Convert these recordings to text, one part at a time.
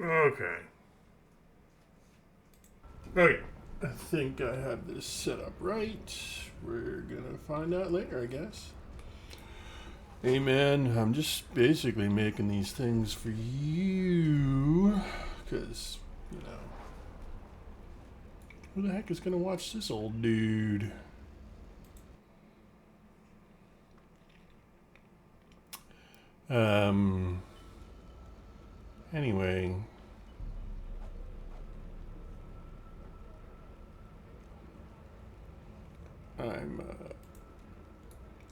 Okay. Okay. I think I have this set up right. We're gonna find out later, I guess. Hey man, I'm just basically making these things for you. Because, you know, who the heck is gonna watch this old dude? Um, anyway.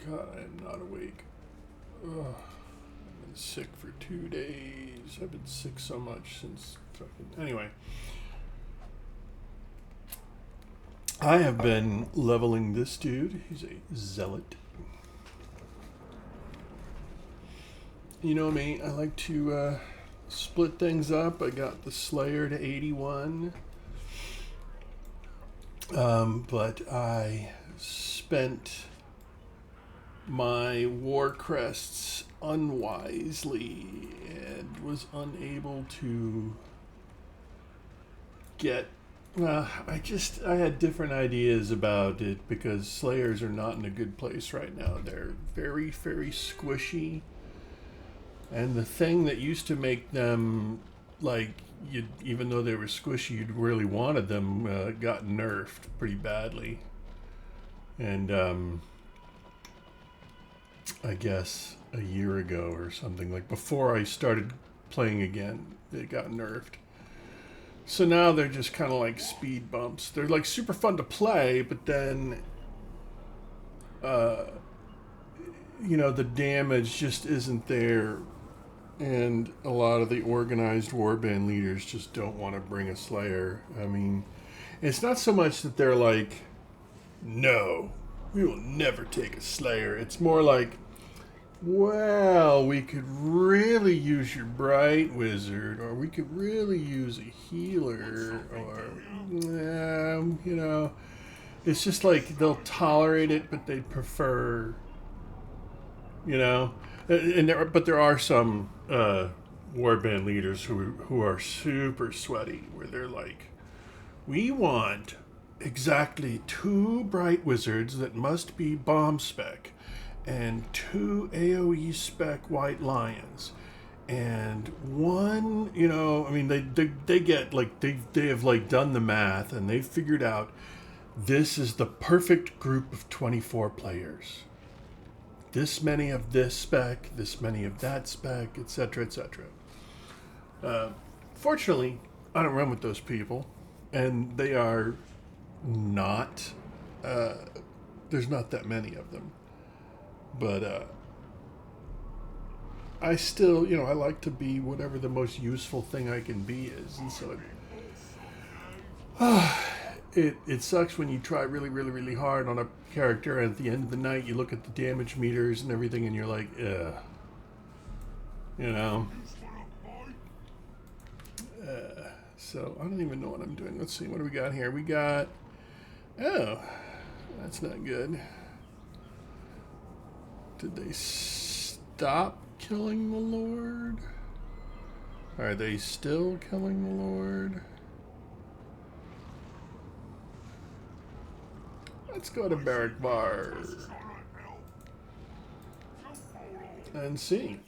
God, I am not awake. Ugh. I've been sick for 2 days. I've been sick so much since fucking. Anyway. I have been leveling this dude. He's a zealot. You know me, I like to split things up. I got the Slayer to 81. But I spent my war crests unwisely and was unable to get. I had different ideas about it because Slayers are not in a good place right now. They're very, very squishy. And the thing that used to make them, like, even though they were squishy, you'd really wanted them, got nerfed pretty badly. And I guess a year ago or something, like before I started playing again, they got nerfed. So now they're just kind of like speed bumps. They're like super fun to play, but then, the damage just isn't there. And a lot of the organized warband leaders just don't want to bring a Slayer. I mean, it's not so much that they're like, no, we will never take a Slayer. It's more like, well, we could really use your Bright Wizard, or we could really use a healer, or, it's just like they'll tolerate it, but they'd prefer, but there are some warband leaders who are super sweaty, where they're like, we want exactly 2 Bright Wizards that must be bomb spec, and 2 AoE spec White Lions, and 1, they get like they have like done the math and they've figured out this is the perfect group of 24 players. This many of this spec, this many of that spec, etc., etc. Fortunately, I don't run with those people, and they are not. There's not that many of them, but I still, I like to be whatever the most useful thing I can be is, and so it sucks when you try really, really, really hard on a character, and at the end of the night, you look at the damage meters and everything, and you're like, ugh. So I don't even know what I'm doing. Let's see, what do we got here? We got, oh, that's not good. Did they stop killing the Lord? Are they still killing the Lord? Let's go to Barrack Bar and see.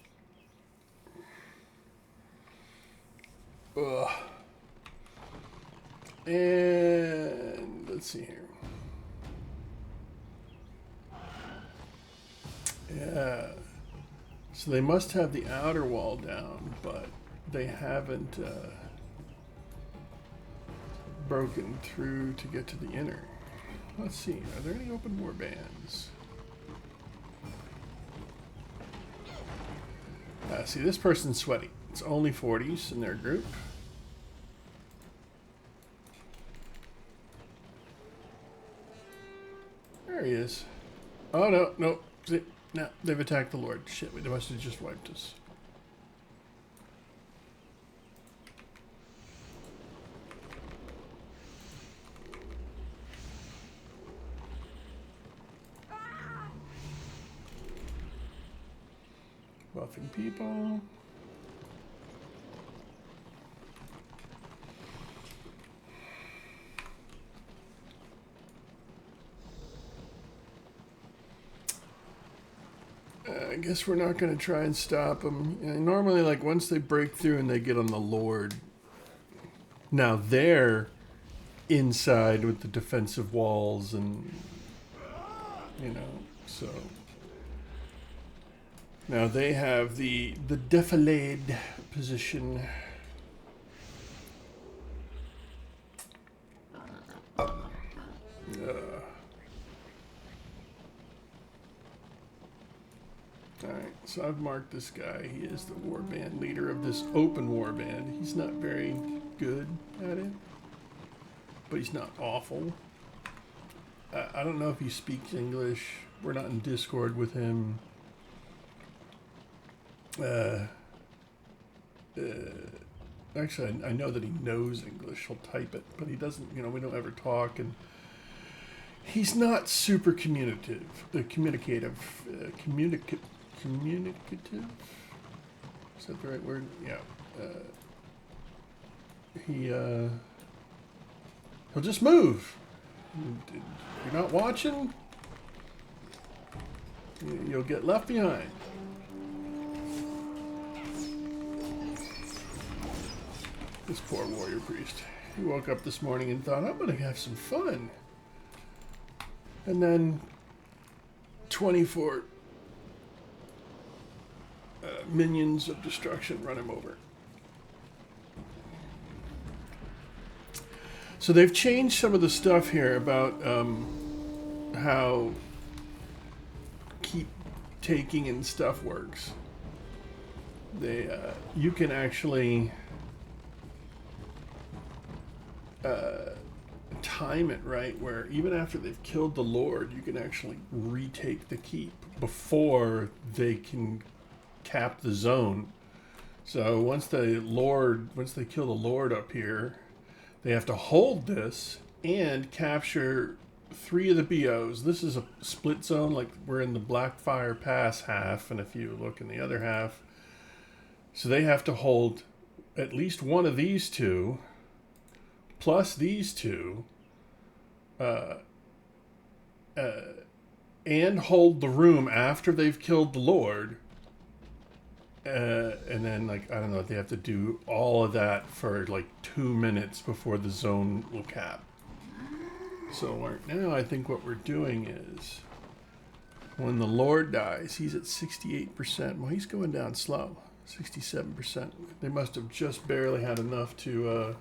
Ugh. And let's see here. Yeah. So they must have the outer wall down, but they haven't broken through to get to the inner. Let's see. Are there any open war bands? See, this person's sweaty. It's only 40s in their group. There he is. Oh, no. No, they've attacked the Lord. Shit, they must have just wiped us. Buffing people. I guess we're not going to try and stop them. Normally, like, once they break through and they get on the Lord, now they're inside with the defensive walls and, so... Now they have the defilade position. Alright, so I've marked this guy. He is the warband leader of this open warband. He's not very good at it, but he's not awful. I don't know if he speaks English. We're not in Discord with him. Actually, I know that he knows English. He'll type it, but he doesn't, we don't ever talk, and he's not super communicative. Communicative? Is that the right word? Yeah. He'll just move. If you're not watching, you'll get left behind. This poor warrior priest. He woke up this morning and thought, I'm going to have some fun. And then 24 minions of destruction run him over. So they've changed some of the stuff here about how keep taking and stuff works. You can actually time it right, where even after they've killed the Lord, you can actually retake the keep before they can cap the zone. So once they kill the Lord up here, they have to hold this and capture 3 of the BOs. This is a split zone, like we're in the Blackfire Pass half, and if you look in the other half, so they have to hold at least one of these 2 plus these 2, and hold the room after they've killed the Lord. And then, like, I don't know, they have to do all of that for like 2 minutes before the zone will cap. So right now, I think what we're doing is, when the Lord dies, he's at 68%. Well, he's going down slow, 67%. They must have just barely had enough to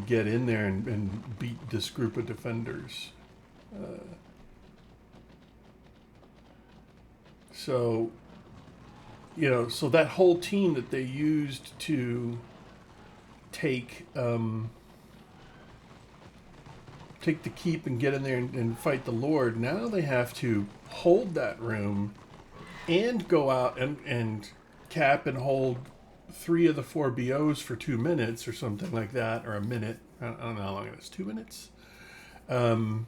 get in there and beat this group of defenders. So that whole team that they used to take the keep and get in there and fight the Lord, now they have to hold that room and go out and cap and hold 3 of the 4 BOs for 2 minutes or something like that, or a minute. I don't know how long it is. 2 minutes? And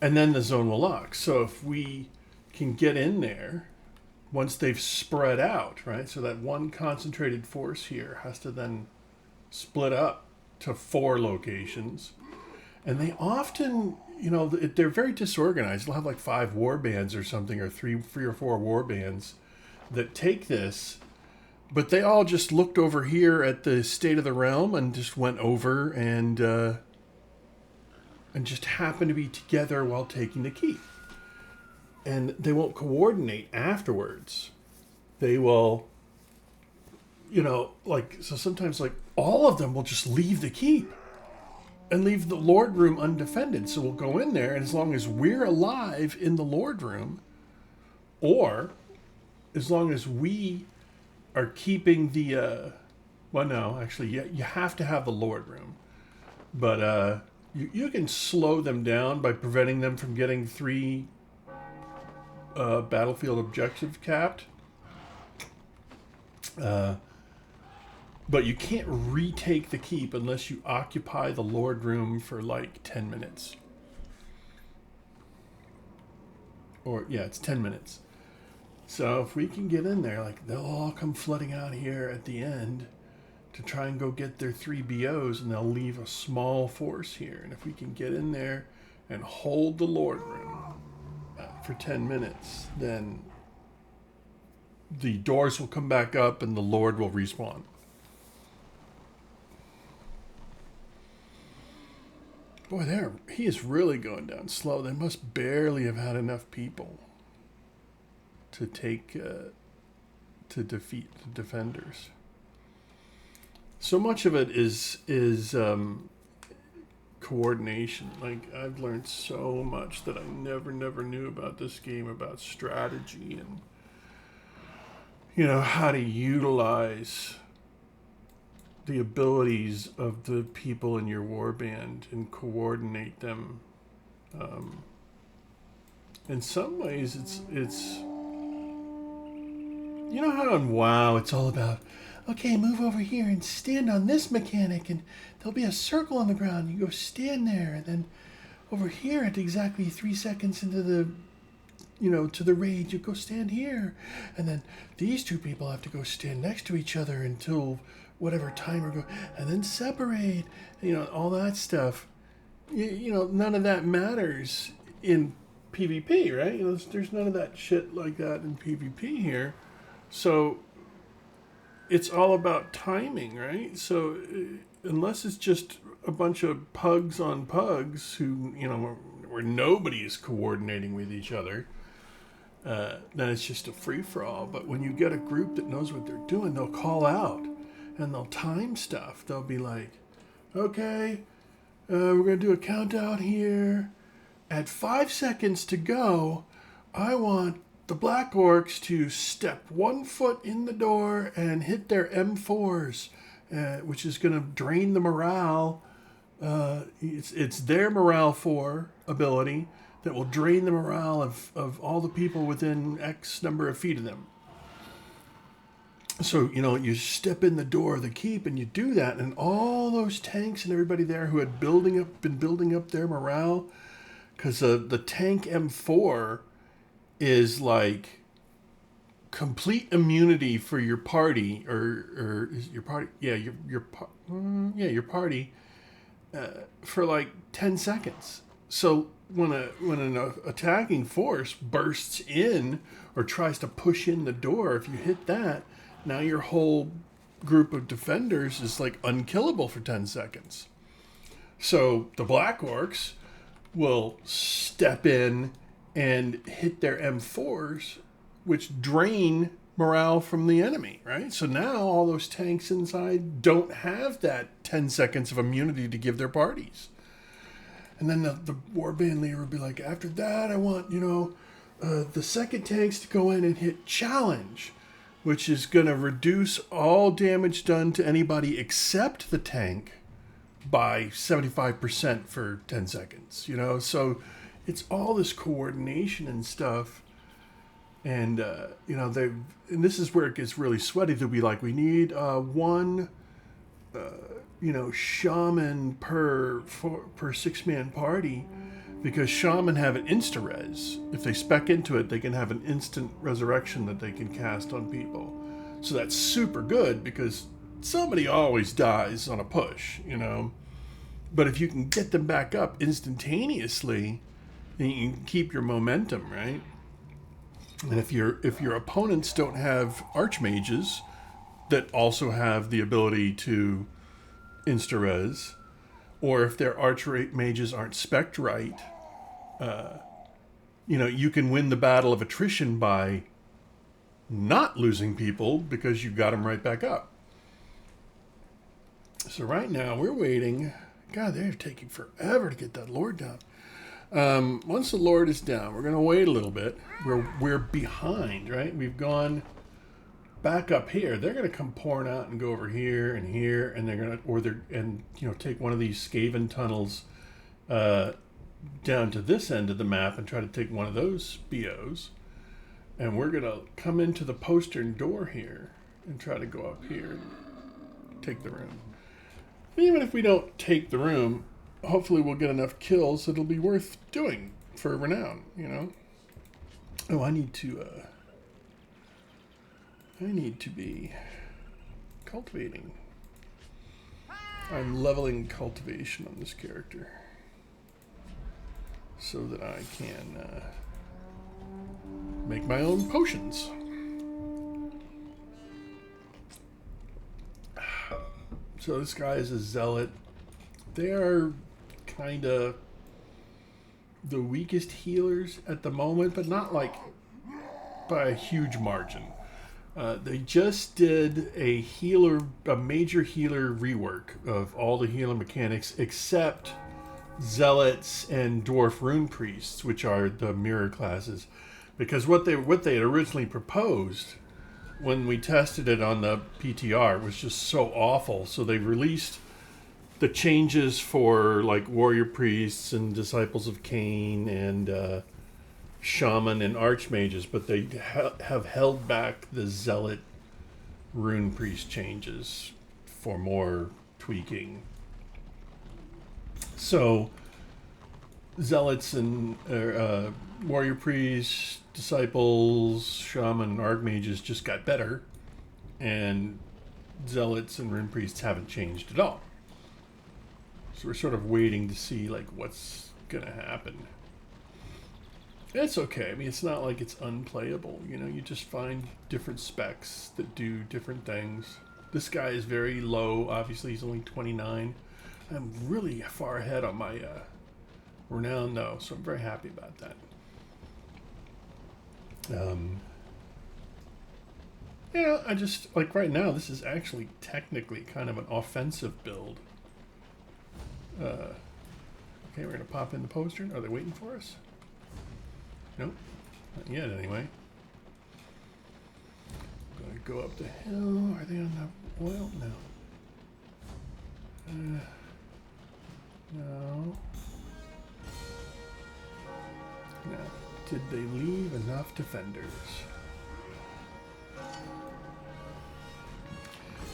then the zone will lock. So if we can get in there, once they've spread out, right? So that one concentrated force here has to then split up to 4 locations. And they often, they're very disorganized. They'll have like 5 war bands or something, or 3 or 4 war bands that take this. But they all just looked over here at the state of the realm and just went over and just happened to be together while taking the keep. And they won't coordinate afterwards. They will, so sometimes like all of them will just leave the keep and leave the Lord room undefended. So we'll go in there, and as long as we're alive in the Lord room, or as long as we are keeping the you have to have the Lord room, but you can slow them down by preventing them from getting 3 battlefield objective capped, but you can't retake the keep unless you occupy the Lord room for like 10 minutes, or it's 10 minutes. So if we can get in there, like, they'll all come flooding out here at the end to try and go get their 3 BOs, and they'll leave a small force here. And if we can get in there and hold the Lord room for 10 minutes, then the doors will come back up and the Lord will respawn. Boy, he is really going down slow. They must barely have had enough people to defeat the defenders. So much of it is coordination. Like, I've learned so much that I never knew about this game, about strategy and, you know, how to utilize the abilities of the people in your warband and coordinate them. In some ways, it's you know how in WoW it's all about, okay, move over here and stand on this mechanic, and there'll be a circle on the ground. You go stand there, and then over here at exactly 3 seconds into the, you know, to the raid, you go stand here, and then these two people have to go stand next to each other until whatever timer go, and then separate, you know, all that stuff. You know, none of that matters in PvP, right? You know, there's none of that shit like that in PvP here. So it's all about timing, right? So unless it's just a bunch of pugs on pugs who, you know, where nobody is coordinating with each other, then it's just a free-for-all. But when you get a group that knows what they're doing, they'll call out and they'll time stuff. They'll be like, okay, we're going to do a countdown here. At 5 seconds to go, I want the Black Orcs to step 1 foot in the door and hit their M4s, which is going to drain the morale. It's their morale 4 ability that will drain the morale of all the people within X number of feet of them. So, you know, you step in the door of the keep and you do that, and all those tanks and everybody there who had been building up their morale, because the tank M4 is like complete immunity for your party, or is your party? Yeah, your party for like 10 seconds. So when an attacking force bursts in or tries to push in the door, if you hit that, now your whole group of defenders is like unkillable for 10 seconds. So the Black Orcs will step in and hit their M4s, which drain morale from the enemy, right? So now all those tanks inside don't have that 10 seconds of immunity to give their parties. And then the warband leader would be like, after that, I want, you know, the second tanks to go in and hit challenge, which is going to reduce all damage done to anybody except the tank by 75% for 10 seconds, you know? So it's all this coordination and stuff. And, you know, and this is where it gets really sweaty. They'll be like, we need one, you know, shaman per 6-man party, because shaman have an insta-res. If they spec into it, they can have an instant resurrection that they can cast on people. So that's super good, because somebody always dies on a push, you know. But if you can get them back up instantaneously, then you can keep your momentum, right? And if your opponents don't have archmages that also have the ability to insta-res, or if their archmages aren't spec'd right, you know, you can win the battle of attrition by not losing people because you got them right back up. So right now we're waiting. God, they're taking forever to get that Lord down. Once the Lord is down, we're going to wait a little bit. We're behind, right? We've gone back up here. They're going to come pouring out and go over here, and they're going to, take one of these Skaven tunnels down to this end of the map and try to take one of those BOs. And we're going to come into the postern door here and try to go up here and take the room. Even if we don't take the room, hopefully we'll get enough kills it'll be worth doing for renown, you know? Oh, I need to be cultivating. I'm leveling cultivation on this character. so that I can make my own potions. So this guy is a zealot. They are kind of the weakest healers at the moment, but not like by a huge margin. They just did a major healer rework of all the healer mechanics except zealots and dwarf rune priests, which are the mirror classes, because what they had originally proposed when we tested it on the PTR was just so awful. So they released the changes for like warrior priests and disciples of Cain and shaman and archmages, but they have held back the zealot rune priest changes for more tweaking. So zealots and warrior priests, disciples, shaman, and archmages just got better, and zealots and rune priests haven't changed at all. So we're sort of waiting to see like what's gonna happen. It's okay. I mean, it's not like it's unplayable. You know, you just find different specs that do different things. This guy is very low. Obviously, he's only 29. I'm really far ahead on my renown, though, so I'm very happy about that. Yeah, I just, like right now, this is actually technically kind of an offensive build. Okay, we're going to pop in the poster. Are they waiting for us? Nope, not yet anyway. Going to go up the hill. Are they on the oil? No. No. No. Did they leave enough defenders?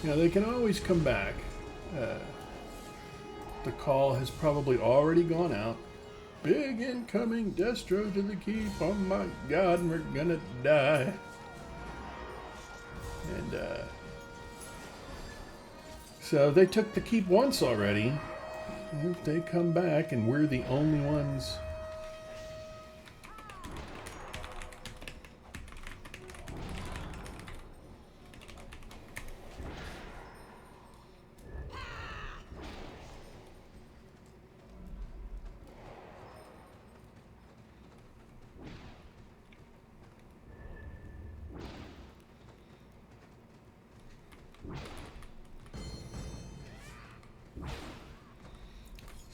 Now they can always come back. The call has probably already gone out. Big incoming Destro to the keep. Oh my god, we're gonna die. And so they took the keep once already. If they come back and we're the only ones.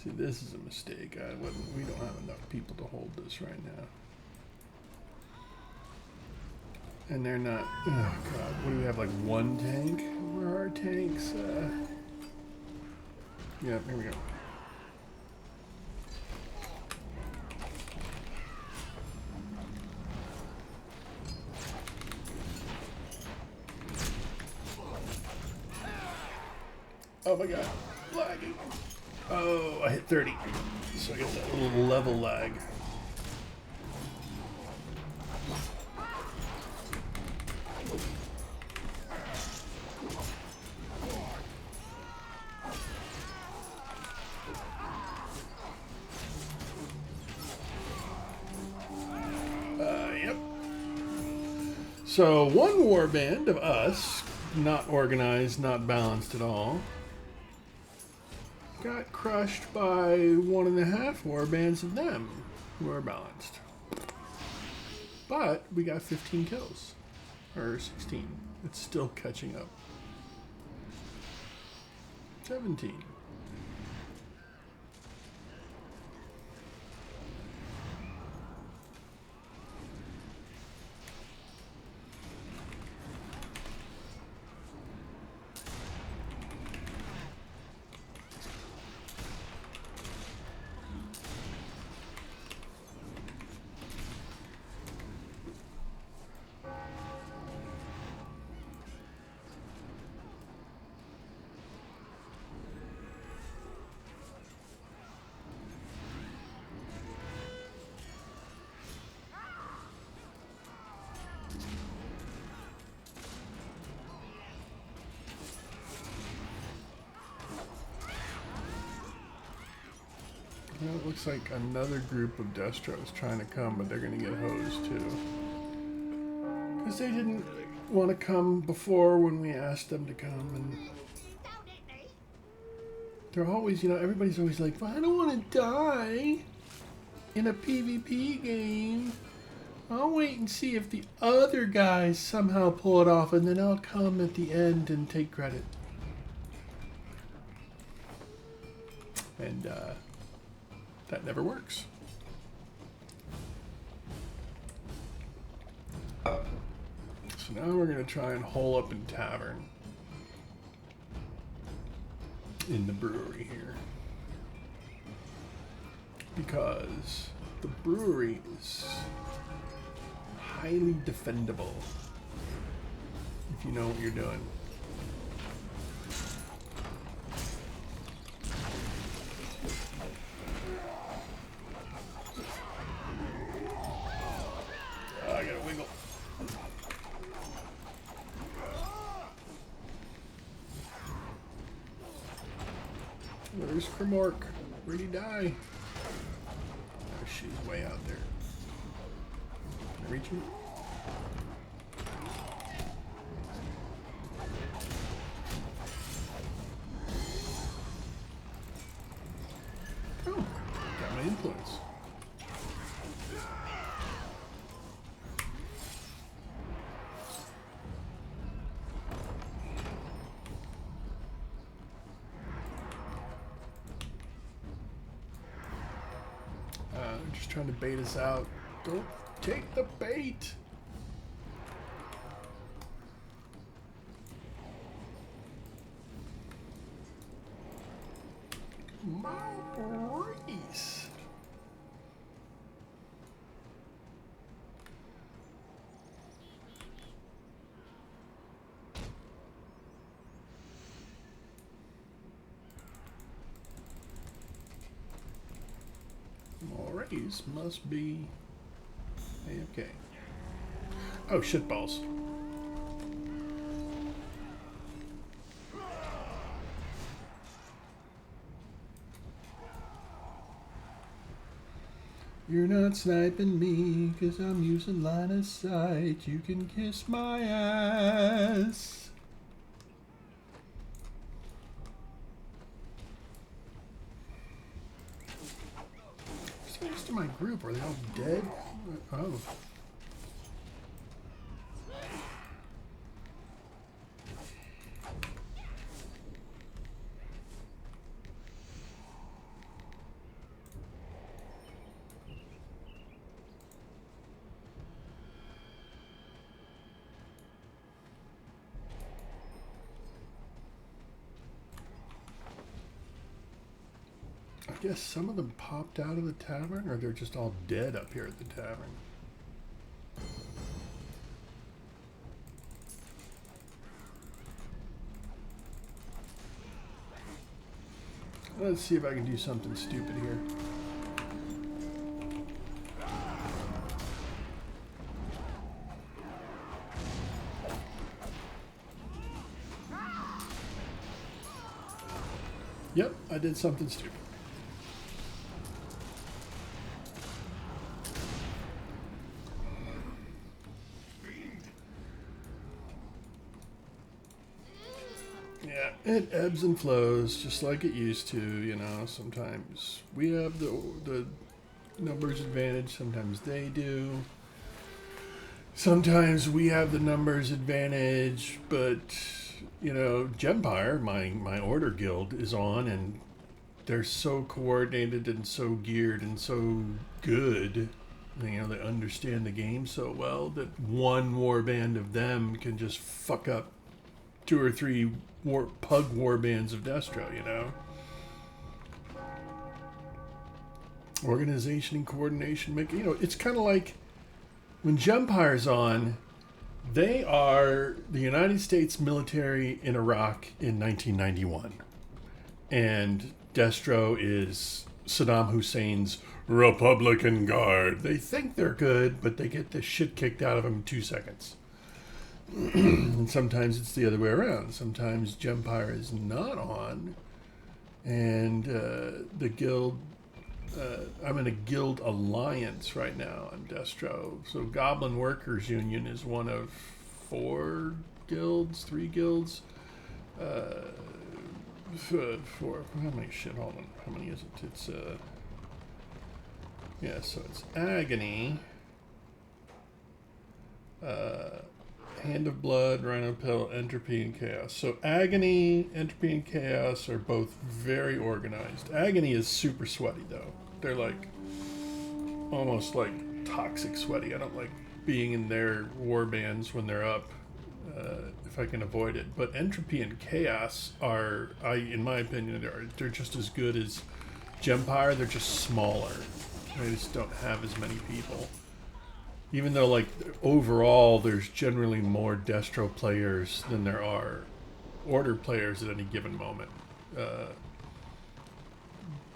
See, this is a mistake. We don't have enough people to hold this right now. And they're not... Oh, God. What do we have, like one tank? Where are our tanks? Yeah, here we go. Oh, my God. Lagging. Oh, I hit 30. So I get that little level lag. Yep. So one warband of us, not organized, not balanced at all, got crushed by 1.5 warbands of them who are balanced. But we got 15 kills. Or 16. It's still catching up. 17. Well, it looks like another group of Destros trying to come, but they're going to get hosed too. Because they didn't want to come before when we asked them to come. And they're always, you know, everybody's always like, well, I don't want to die in a PvP game. I'll wait and see if the other guys somehow pull it off, and then I'll come at the end and take credit. And that never works. So now we're going to try and hole up in Tavern in the brewery here. Because the brewery is highly defendable if you know what you're doing. Oh, I gotta wiggle. Where's Kremork? Where'd he die? Oh, she's way out there. Can I reach him? Oh, got my influence. Just trying to bait us out. Don't take the bait. Maurice. Maurice must be AFK. Oh, shitballs. You're not sniping me, 'cause I'm using line of sight. You can kiss my ass. What's the rest of my group? Are they all dead? Oh. I guess some of them popped out of the tavern, or they're just all dead up here at the tavern. Let's see if I can do something stupid here. Yep, I did something stupid. Yeah, it ebbs and flows just like it used to, you know. Sometimes we have the numbers advantage, sometimes they do. Sometimes we have the numbers advantage, but you know, Gempire, my order guild, is on, and they're so coordinated and so geared and so good. You know, they understand the game so well that one warband of them can just fuck up 2 or 3 pug warbands of Destro, you know? Organization and coordination make, you know, it's kind of like when Gempire's on, they are the United States military in Iraq in 1991. And Destro is Saddam Hussein's Republican Guard. They think they're good, but they get the shit kicked out of them in 2 seconds. And sometimes it's the other way around. Sometimes Gempire is not on, and the guild I'm in a guild alliance right now on Destro. So Goblin Workers Union is one of 4 guilds, 3 guilds. For how many shit? Hold on, how many is it? It's yeah. So it's Agony, Hand of Blood, Rhino Pill, Entropy, and Chaos. So Agony, Entropy, and Chaos are both very organized. Agony is super sweaty though. They're like almost like toxic sweaty. I don't like being in their war bands when they're up. If I can avoid it. But Entropy and Chaos are, in my opinion, they're just as good as Gempire. They're just smaller. They just don't have as many people. Even though, like, overall, there's generally more Destro players than there are Order players at any given moment. The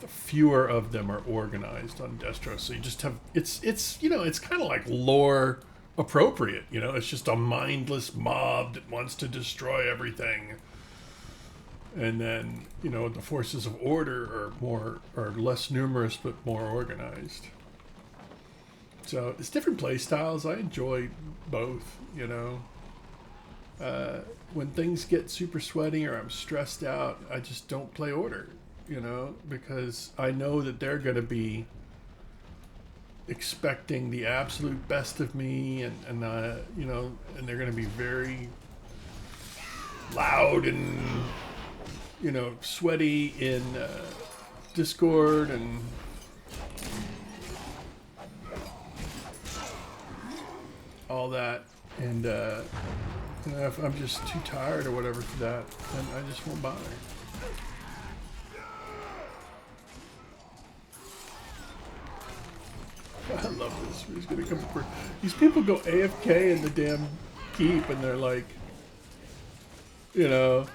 fewer of them are organized on Destro. So you just have, it's you know, it's kind of like lore appropriate, you know, it's just a mindless mob that wants to destroy everything, and then, you know, the forces of order are less numerous but more organized. So it's different play styles. I enjoy both, you know. When things get super sweaty or I'm stressed out, I just don't play order, you know, because I know that they're going to be expecting the absolute best of me, and you know, and they're going to be very loud and, you know, sweaty in Discord and all that, and you know, if I'm just too tired or whatever for that, then I just won't bother. I love this. He's gonna come for these people. Go AFK in the damn keep, and they're like, you know,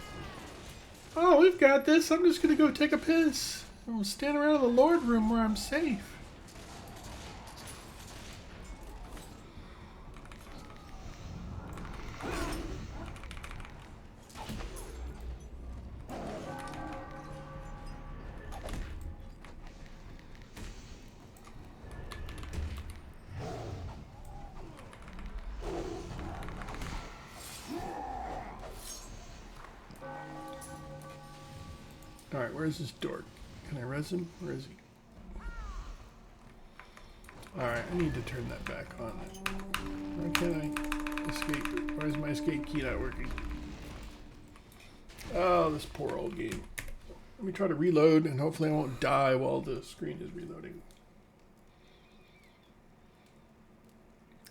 oh, we've got this. I'm just gonna go take a piss. And we'll stand around in the Lord room where I'm safe. Alright, where's this dork? Can I res him? Where is he? Alright, I need to turn that back on. Why can't I escape? Why is my escape key not working? Oh, this poor old game. Let me try to reload, and hopefully I won't die while the screen is reloading.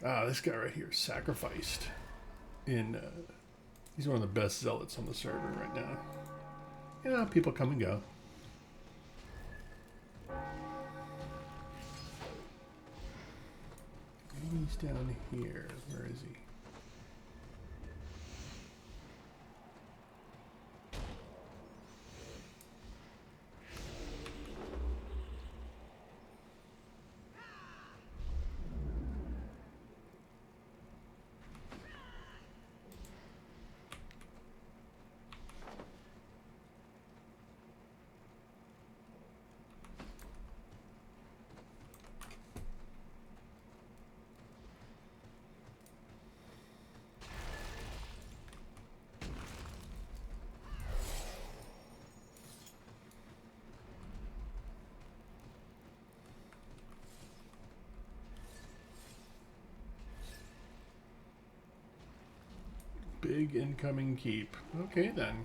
Ah, this guy right here, Sacrificed. He's one of the best zealots on the server right now. You know, people come and go. Maybe he's down here. Where is he? Big incoming keep. Okay, then.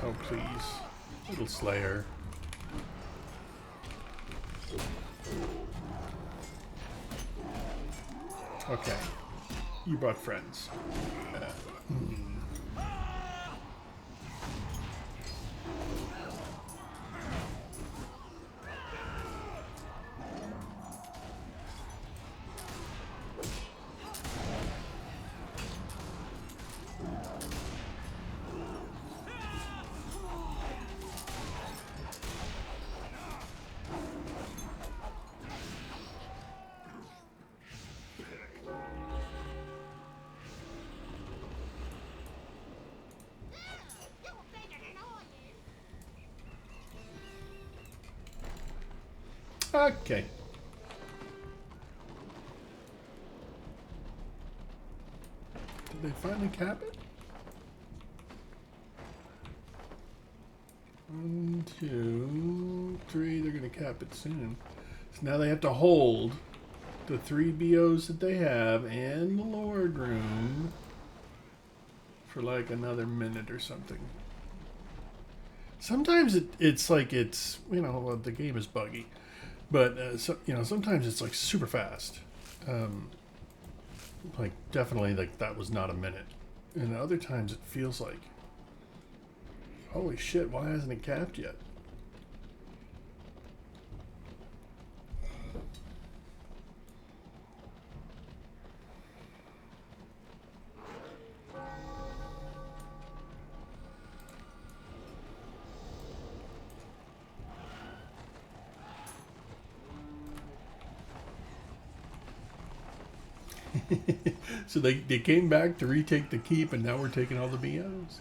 Oh, please. Little Slayer. Okay. You brought friends. Okay. Did they finally cap it? 1, 2, 3. They're going to cap it soon. So now they have to hold the 3 BOs that they have and the Lord Room for like another minute or something. Sometimes it's like it's, you know, well, the game is buggy, but so, you know, sometimes it's like super fast. Like definitely like that was not a minute, and other times it feels like, holy shit, why hasn't it capped yet? So they came back to retake the keep, and now we're taking all the BOs.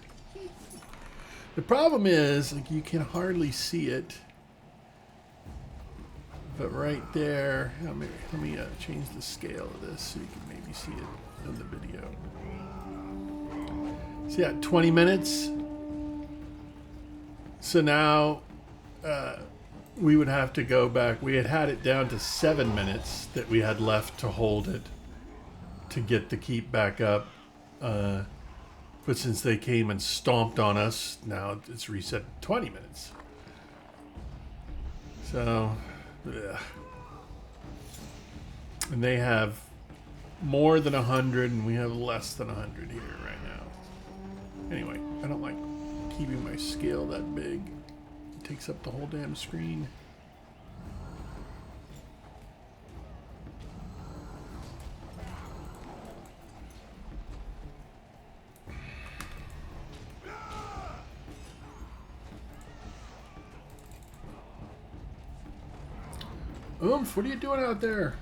The problem is, like, you can hardly see it. But right there, let me change the scale of this so you can maybe see it in the video. See that 20 minutes? So now we would have to go back. We had it down to 7 minutes that we had left to hold it, to get the keep back up. But since they came and stomped on us, now it's reset 20 minutes. So, ugh. And they have more than 100, and we have less than 100 here right now. Anyway, I don't like keeping my scale that big. It takes up the whole damn screen. Oomph, what are you doing out there?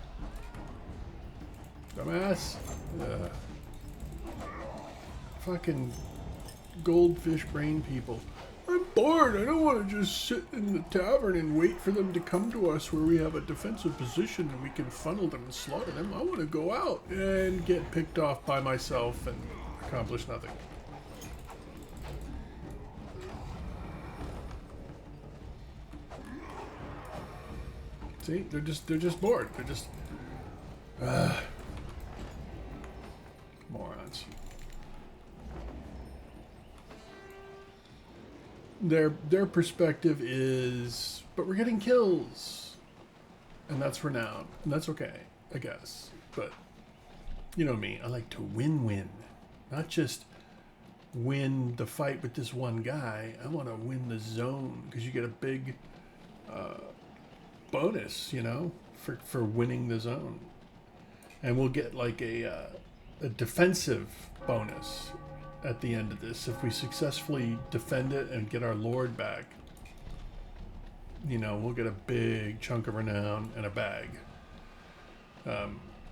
Dumbass. Fucking goldfish brain people. I'm bored. I don't want to just sit in the tavern and wait for them to come to us where we have a defensive position and we can funnel them and slaughter them. I want to go out and get picked off by myself and accomplish nothing. See, they're just bored. They're just morons. Their perspective is, but we're getting kills, and that's renown, and that's okay, I guess. But you know me, I like to win, not just win the fight with this one guy. I want to win the zone because you get a big bonus, you know, for winning the zone, and we'll get like a defensive bonus at the end of this if we successfully defend it and get our lord back. You know, we'll get a big chunk of renown and a bag.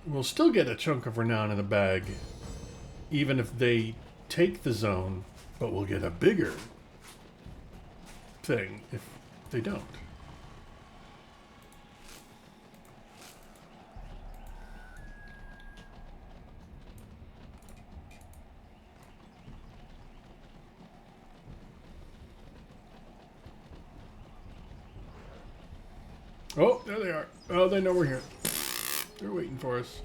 We'll still get a chunk of renown and a bag even if they take the zone, but we'll get a bigger thing if they don't. Oh, there they are. Oh, they know we're here. They're waiting for us.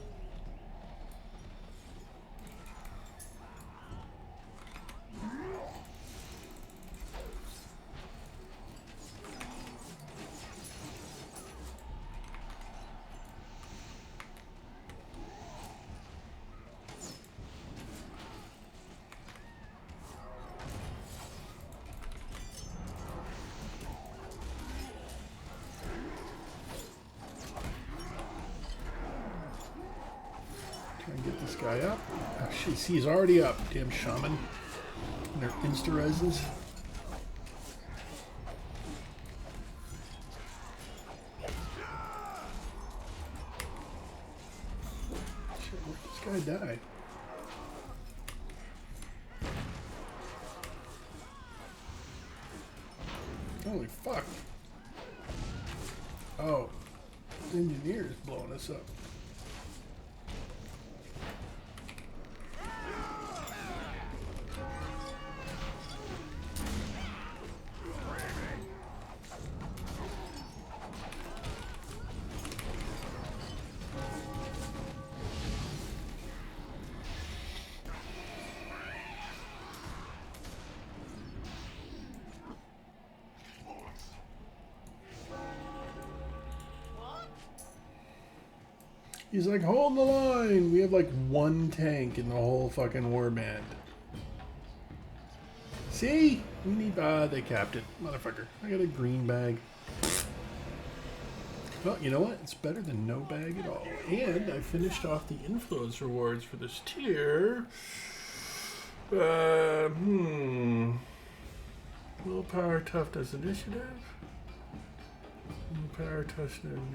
Guy up. Oh, he's already up. Damn shaman. And their insta-reses. Shit, where'd this guy die? Holy fuck. Oh. engineers blowing us up. He's like, hold the line. We have like one tank in the whole fucking warband. See? We need... they capped it. Motherfucker. I got a green bag. Well, you know what? It's better than no bag at all. And I finished off the influence rewards for this tier. Willpower, toughness, initiative. Willpower, toughness,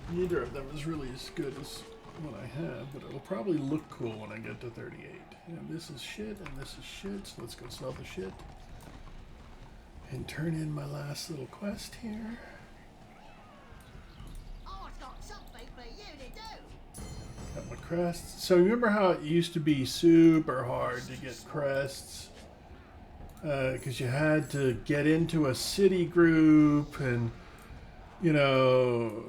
Neither of them is really as good as what I have, but it'll probably look cool when I get to 38. And this is shit, and this is shit, so let's go sell the shit. And turn in my last little quest here. I've got something for you to do. Got my crests. So remember how it used to be super hard to get crests? Because you had to get into a city group and, you know,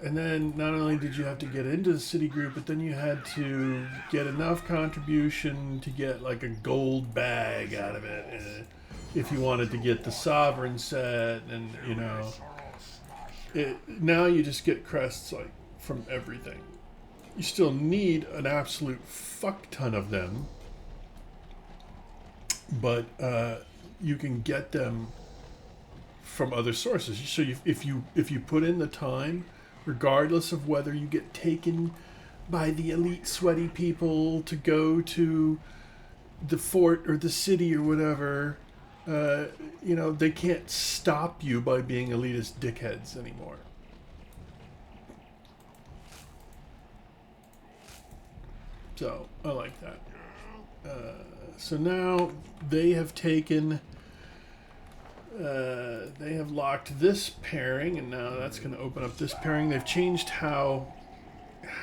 and then not only did you have to get into the city group, but then you had to get enough contribution to get like a gold bag out of it if you wanted to get the sovereign set. And, you know, now you just get crests like from everything. You still need an absolute fuck ton of them. But you can get them from other sources. So if you put in the time, regardless of whether you get taken by the elite sweaty people to go to the fort or the city or whatever, you know, they can't stop you by being elitist dickheads anymore. So I like that. So now they have taken, they have locked this pairing, and now that's going to open up this pairing. They've changed how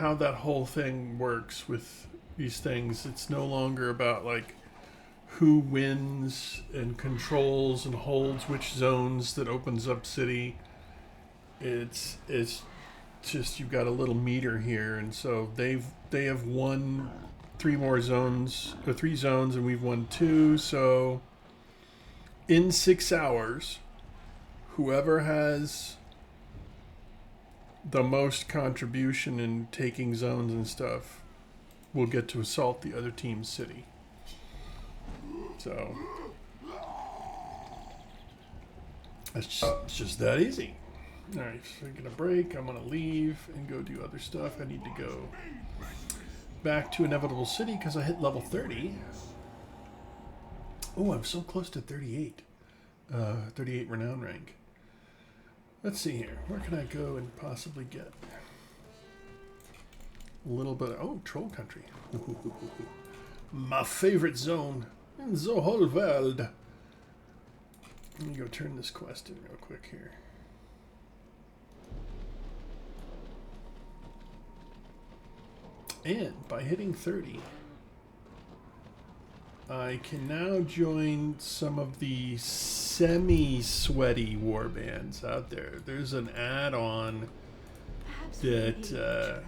that whole thing works with these things. It's no longer about like who wins and controls and holds which zones that opens up city. It's just you've got a little meter here, and so they have won three zones, and we've won 2. So in 6 hours, whoever has the most contribution in taking zones and stuff will get to assault the other team's city. So it's just that easy. All right, so I'm gonna break. I'm gonna leave and go do other stuff. I need to go back to Inevitable City because I hit level 30. Oh, I'm so close to 38. 38 renown rank. Let's see here. Where can I go and possibly get a little bit of... Oh, Troll Country. My favorite zone in the whole world. Let me go turn this quest in real quick here. And by hitting 30, I can now join some of the semi-sweaty warbands out there. There's an add-on that,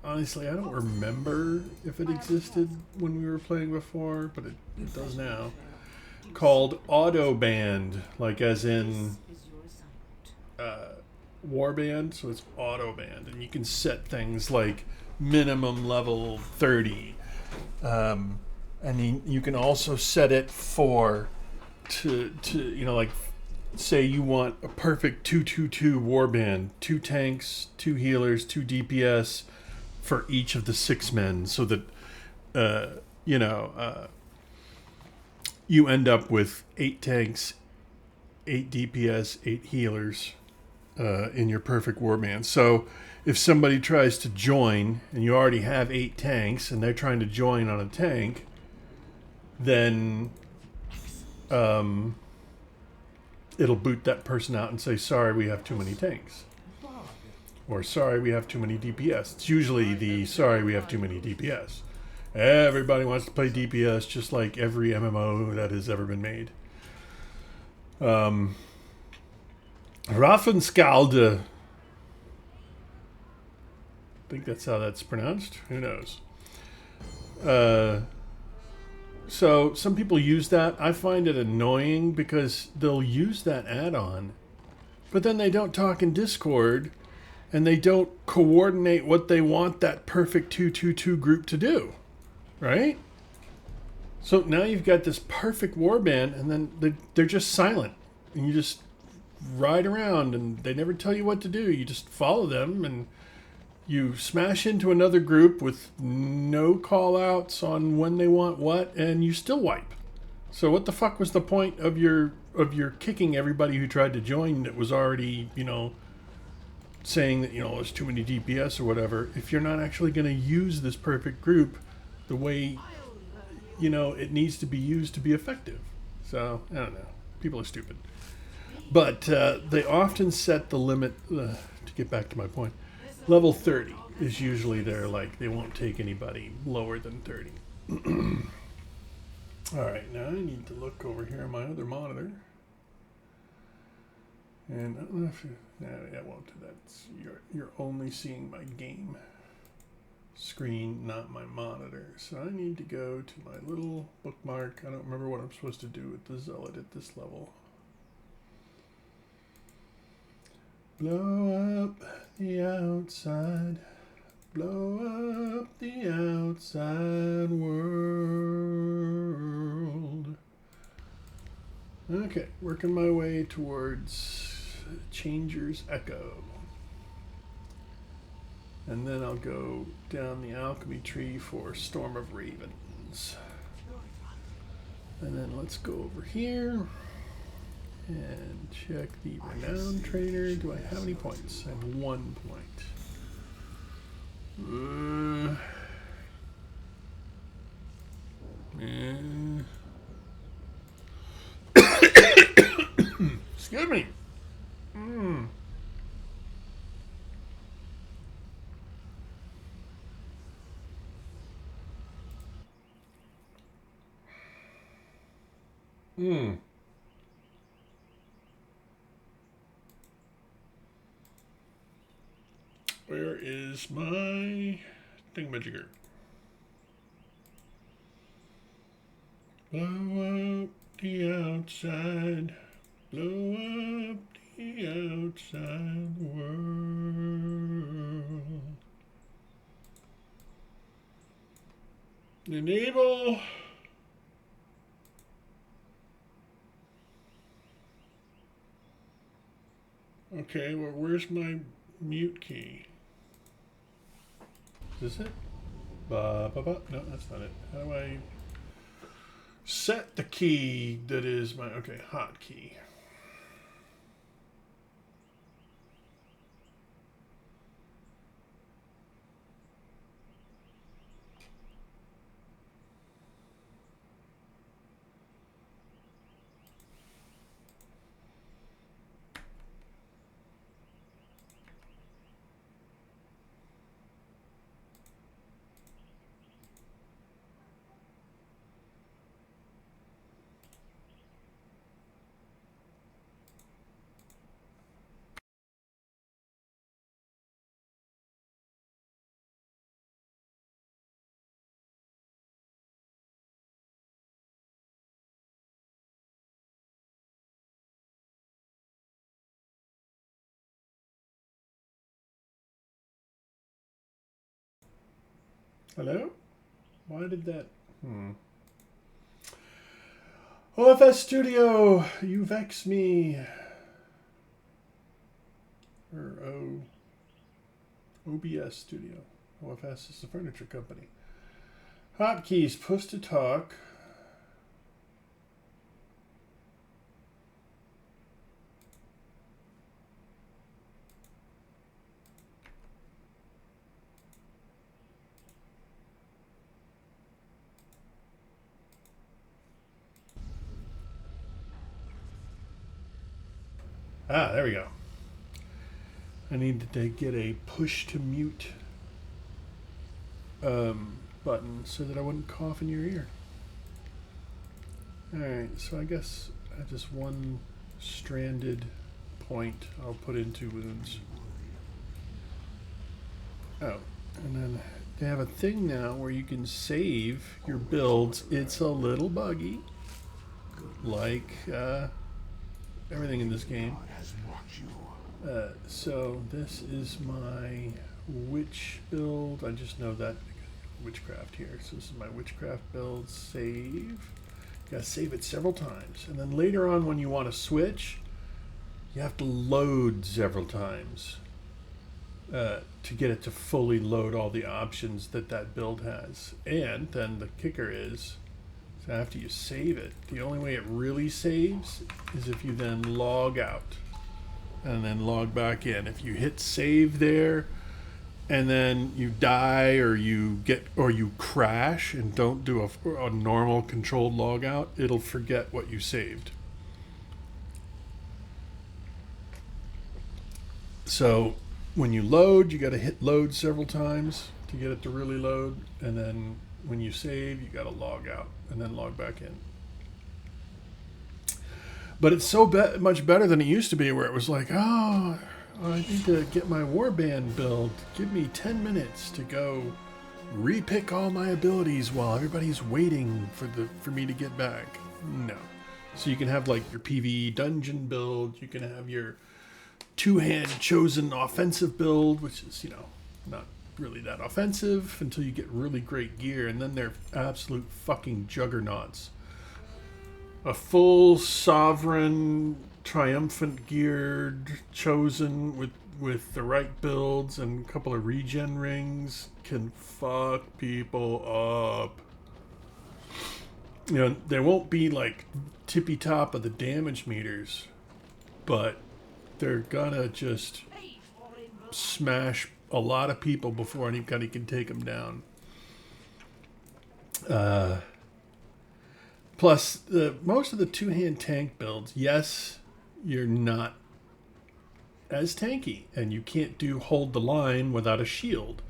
honestly, I don't remember if it existed when we were playing before, but it does now, called Autoband, like as in warband, so it's Autoband, and you can set things like minimum level 30, and you can also set it to you know, like say you want a perfect 2-2-2 warband, 2 tanks, 2 healers, 2 DPS for each of the 6 men, so that you know, you end up with 8 tanks, 8 DPS, 8 healers in your perfect warband. So if somebody tries to join and you already have 8 tanks and they're trying to join on a tank, then it'll boot that person out and say, sorry, we have too many tanks. Or sorry, we have too many DPS. It's usually the sorry, we have too many DPS. Everybody wants to play DPS just like every MMO that has ever been made. Raffenskalde. I think that's how that's pronounced. Who knows? So some people use that. I find it annoying because they'll use that add-on, but then they don't talk in Discord, and they don't coordinate what they want that perfect 2-2-2 group to do, right? So now you've got this perfect warband, and then they're just silent, and you just ride around, and they never tell you what to do. You just follow them, and you smash into another group with no call-outs on when they want what, and you still wipe. So what the fuck was the point of your kicking everybody who tried to join that was already, saying that, there's too many DPS or whatever, if you're not actually going to use this perfect group the way, it needs to be used to be effective. So, I don't know. People are stupid. But they often set the limit, to get back to my point, level 30 is usually their, they won't take anybody lower than 30. Alright, now I need to look over here on my other monitor. And I don't know if that won't do that. You're only seeing my game screen, not my monitor. So I need to go to my little bookmark. I don't remember what I'm supposed to do with the Zealot at this level. Blow up the outside. Blow up the outside world. Okay, working my way towards Changer's Echo. And then I'll go down the alchemy tree for Storm of Ravens. And then let's go over here and check the Renown Trainer. Do I have any points? I have 1 point. Excuse me. Where is my thingamajigger? Blow up the outside. Blow up the outside world. Enable. Okay, well, where's my mute key? Is this it? No, that's not it. How do I set the key that is my, okay, hotkey? Hello? Why did that? OFS Studio, you vex me. Or OBS Studio. OFS is the furniture company. Hotkeys, push to talk. Ah, there we go. I need to get a push to mute button so that I wouldn't cough in your ear. Alright, so I guess just one stranded point I'll put into wounds. Oh, and then they have a thing now where you can save your builds. It's a little buggy, like everything in this game. So this is my witch build. I just know that witchcraft here. So this is my witchcraft build. Save. You gotta save it several times, and then later on when you want to switch, you have to load several times to get it to fully load all the options that build has. And then the kicker is, so after you save it, the only way it really saves is if you then log out and then log back in. If you hit save there and then you die or you crash and don't do a normal controlled log out, it'll forget what you saved. So when you load, you got to hit load several times to get it to really load, and then when you save, you got to log out and then log back in. But it's so much better than it used to be, where it was like, oh, I need to get my warband build. Give me 10 minutes to go repick all my abilities while everybody's waiting for me to get back. No. So you can have like your PvE dungeon build. You can have your two-hand chosen offensive build, which is, not really that offensive until you get really great gear, and then they're absolute fucking juggernauts. A full sovereign triumphant geared chosen with the right builds and a couple of regen rings can fuck people up. There won't be like tippy top of the damage meters, but they're gonna just smash a lot of people before anybody can take them down. Plus, most of the two-hand tank builds, yes, you're not as tanky, and you can't do hold the line without a shield.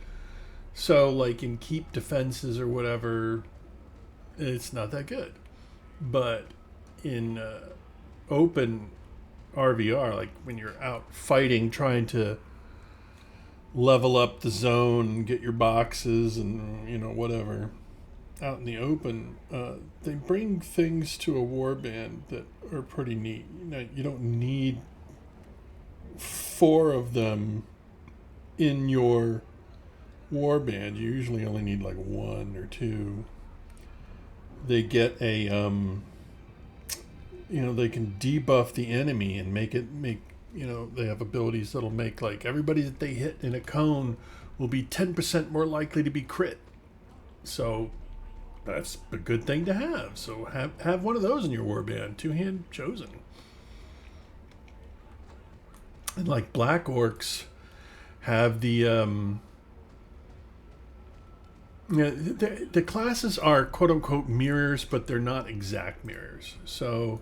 So, like in keep defenses or whatever, it's not that good. But in open RVR, like when you're out fighting, trying to level up the zone and get your boxes and whatever out in the open, they bring things to a warband that are pretty neat. You don't need 4 of them in your warband. You usually only need like 1 or 2. They get a they can debuff the enemy and make they have abilities that'll make like everybody that they hit in a cone will be 10% more likely to be crit. So that's a good thing to have. So have one of those in your warband, two-hand chosen. And like black orcs have the the classes are quote unquote mirrors, but they're not exact mirrors. So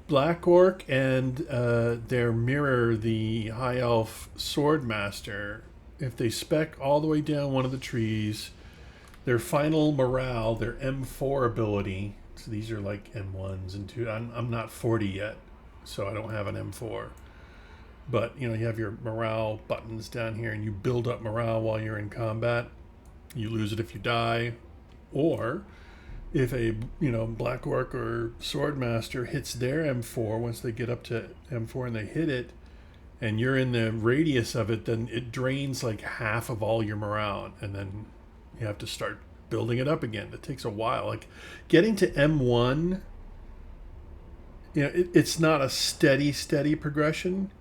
Black Orc and their mirror, the High Elf Swordmaster, if they spec all the way down one of the trees, their final morale, their M4 ability, so these are like M1s and 2. I'm not 40 yet, so I don't have an M4. But, you have your morale buttons down here, and you build up morale while you're in combat. You lose it if you die, or if a Black Orc or Swordmaster hits their M4, once they get up to M4 and they hit it, and you're in the radius of it, then it drains like half of all your morale, and then you have to start building it up again. It takes a while. Like getting to M1, it's not a steady progression.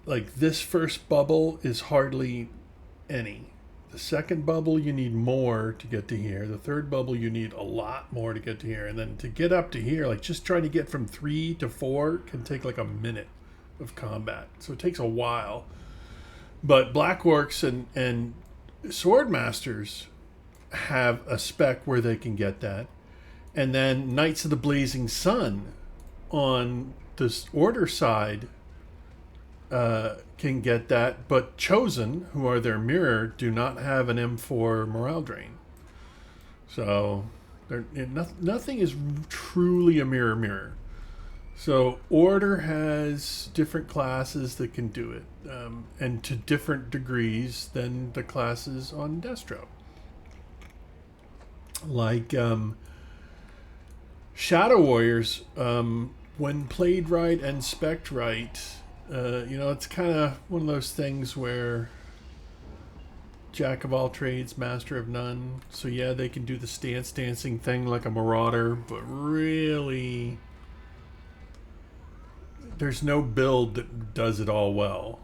Like this first bubble is hardly any. The second bubble, you need more to get to here. The third bubble, you need a lot more to get to here. And then to get up to here, like just trying to get from 3 to 4 can take like a minute of combat. So it takes a while. But Black Orcs and Swordmasters have a spec where they can get that. And then Knights of the Blazing Sun on this order side can get that, but Chosen, who are their mirror, do not have an M4 morale drain. So nothing is truly a mirror. So Order has different classes that can do it, and to different degrees than the classes on Destro. Like Shadow Warriors, when played right and spec'd right, it's kind of one of those things where jack of all trades, master of none. So yeah, they can do the stance dancing thing like a Marauder, but really there's no build that does it all well.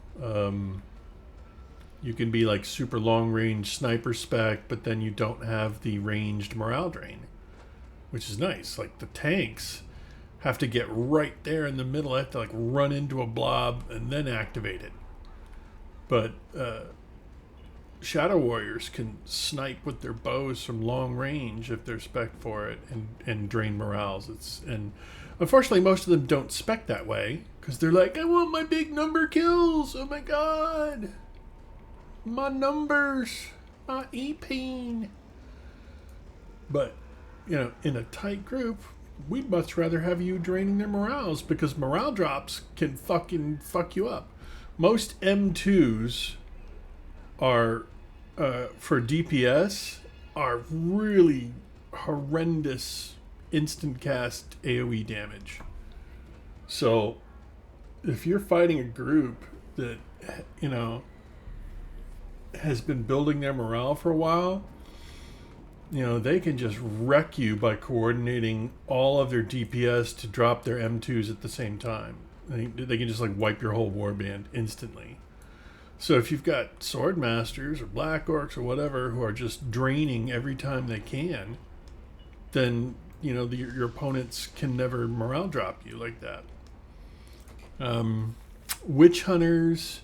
You can be like super long range sniper spec, but then you don't have the ranged morale drain, which is nice. Like the tanks have to get right there in the middle. I have to like run into a blob and then activate it. But Shadow Warriors can snipe with their bows from long range if they're spec for it and drain morales. And unfortunately most of them don't spec that way because they're like, I want my big number kills. Oh my god. My numbers. My E-peen. But, in a tight group, we'd much rather have you draining their morales because morale drops can fucking fuck you up. Most M2s are, for DPS, are really horrendous instant cast AoE damage. So, if you're fighting a group that, has been building their morale for a while, they can just wreck you by coordinating all of their DPS to drop their M2s at the same time. They can just like wipe your whole warband instantly. So if you've got Sword Masters or Black Orcs or whatever who are just draining every time they can, then your opponents can never morale drop you like that. Witch Hunters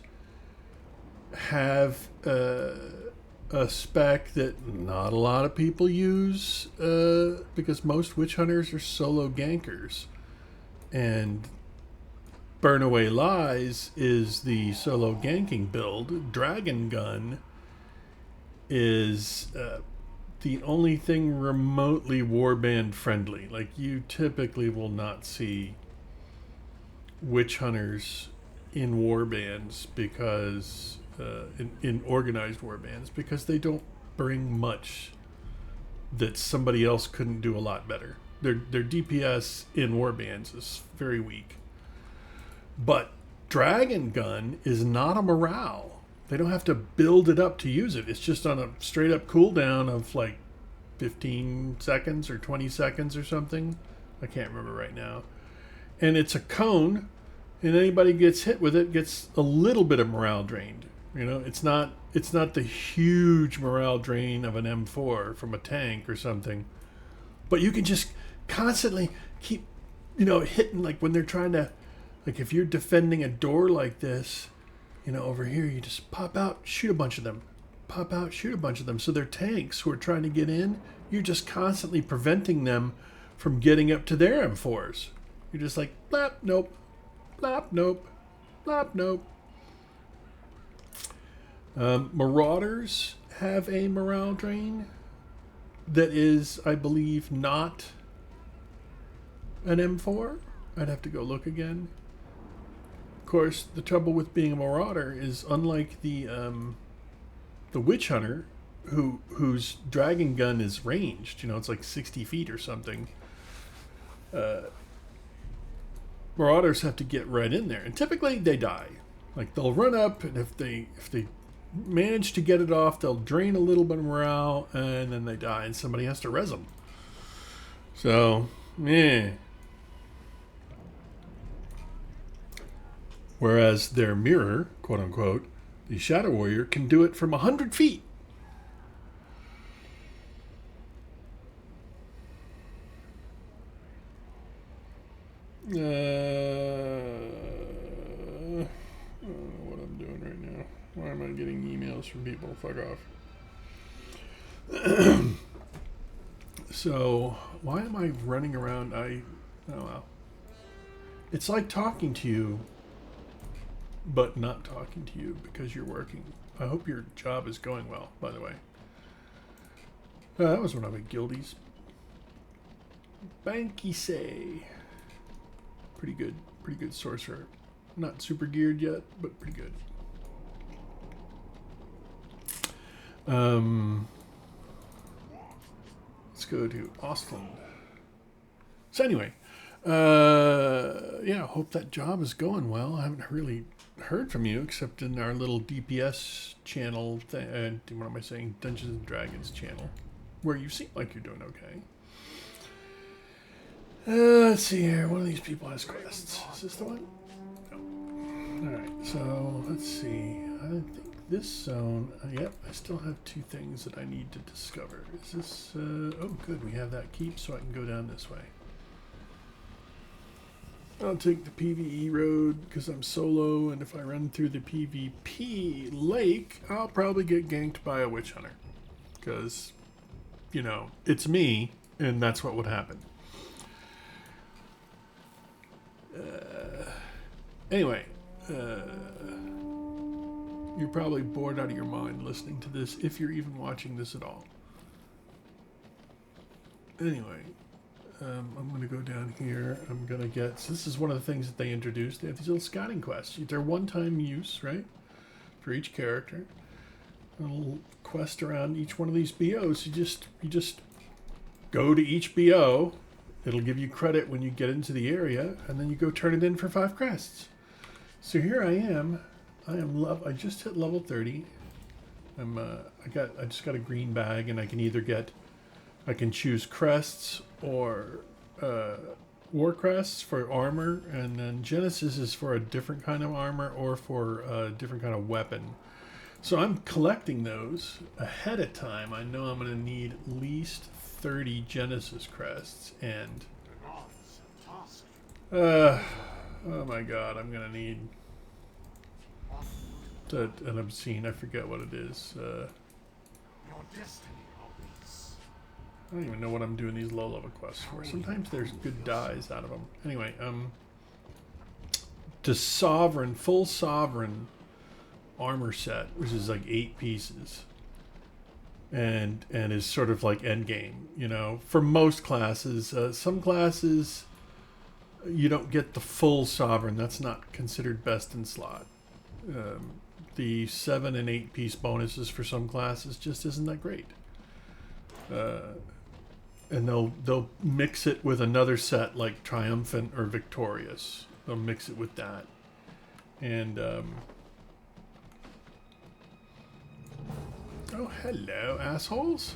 have a spec that not a lot of people use because most Witch Hunters are solo gankers, and Burn Away Lies is the solo ganking build. Dragon Gun is the only thing remotely warband friendly. Like, you typically will not see Witch Hunters in warbands because in organized warbands because they don't bring much that somebody else couldn't do a lot better. Their DPS in warbands is very weak. But Dragon Gun is not a morale. They don't have to build it up to use it. It's just on a straight up cooldown of like 15 seconds or 20 seconds or something. I can't remember right now. And it's a cone, and anybody gets hit with it gets a little bit of morale drained. It's not the huge morale drain of an M4 from a tank or something. But you can just constantly keep, hitting, like when they're trying to, like if you're defending a door like this, over here, you just pop out, shoot a bunch of them. Pop out, shoot a bunch of them. So they're tanks who are trying to get in. You're just constantly preventing them from getting up to their M4s. You're just like, blap, nope. Blap, nope. Blap, nope. Marauders have a morale drain that is, I believe, not an M4. I'd have to go look again. Of course, the trouble with being a Marauder is, unlike the Witch Hunter, whose Dragon Gun is ranged, it's like 60 feet or something. Marauders have to get right in there, and typically they die. Like, they'll run up, and if they manage to get it off, they'll drain a little bit of morale, and then they die, and somebody has to res them. So, Whereas their mirror, quote unquote, the Shadow Warrior, can do it from 100 feet. I don't know what I'm doing right now. Why am I getting emails from people? Fuck off. So, why am I running around? Oh well. It's like talking to you, but not talking to you because you're working. I hope your job is going well, by the way. That was one of my guildies. Banky say. Pretty good sorcerer. Not super geared yet, but pretty good. Let's go to Ostland. So anyway, yeah, hope that job is going well. I haven't really heard from you except in our little DPS channel. What am I saying? Dungeons and Dragons channel, where you seem like you're doing okay. Let's see here. One of these people has quests. Is this the one? No. All right. So let's see. I think this zone. Yep. I still have 2 things that I need to discover. Is this? Oh, good. We have that keep, so I can go down this way. I'll take the PvE road because I'm solo, and if I run through the PvP lake, I'll probably get ganked by a witch hunter. Because, you know, it's me, and that's what would happen. Anyway, you're probably bored out of your mind listening to this, if you're even watching this at all. Anyway. I'm going to go down here. I'm going to get... So this is one of the things that they introduced. They have these little scouting quests. They're one-time use, right? For each character. A little quest around each one of these BOs. You just go to each BO. It'll give you credit when you get into the area, and then you go turn it in for 5 crests. So here I am. I just hit level 30. I just got a green bag, and I can either get... I can choose crests or war crests for armor, and then Genesis is for a different kind of armor or for a different kind of weapon. So I'm collecting those ahead of time. I know I'm going to need at least 30 Genesis crests, and oh my god, I'm going to need an obscene, I forget what it is. Your destiny. I don't even know what I'm doing these low-level quests for. Sometimes there's good dies out of them. Anyway, the Sovereign, full Sovereign armor set, which is like 8 pieces, and is sort of like endgame, you know, for most classes. Some classes, you don't get the full Sovereign. That's not considered best in slot. The 7 and 8 piece bonuses for some classes just isn't that great. And they'll mix it with another set like Triumphant or Victorious. They'll mix it with that. And oh, hello, assholes.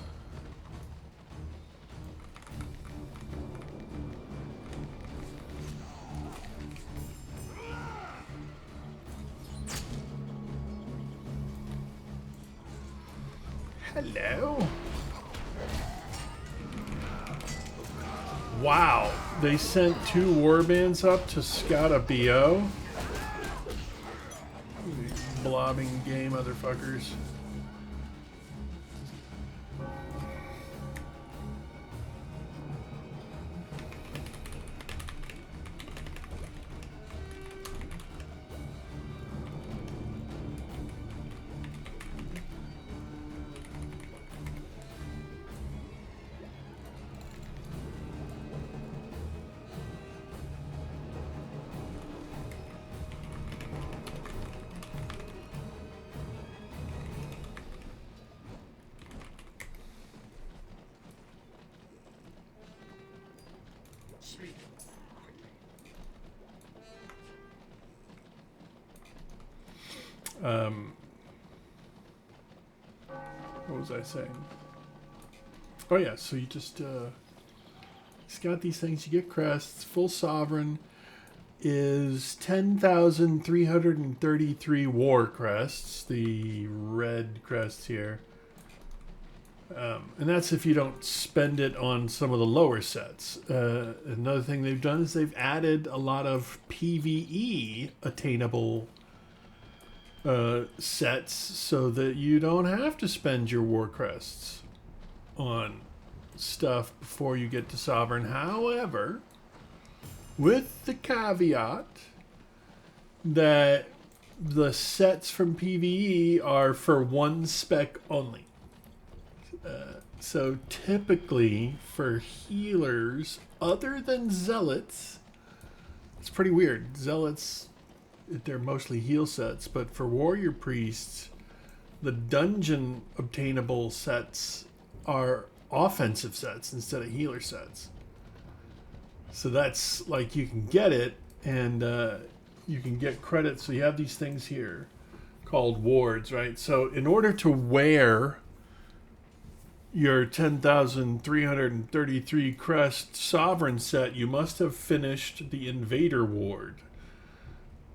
Hello. Wow, they sent 2 warbands up to scout a BO? Blabbing gay motherfuckers. What was I saying? Oh yeah, so you just scout these things, you get crests. Full Sovereign is 10,333 war crests, the red crests here. And that's if you don't spend it on some of the lower sets. Another thing they've done is they've added a lot of PvE attainable sets so that you don't have to spend your war crests on stuff before you get to Sovereign. However, with the caveat that the sets from PvE are for one spec only. So typically for healers, other than zealots, it's pretty weird. Zealots, they're mostly heal sets, but for warrior priests, the dungeon obtainable sets are offensive sets instead of healer sets. So that's like you can get it and you can get credit. So you have these things here called wards, right? So in order to wear your 10,333 crest sovereign set, you must have finished the invader ward.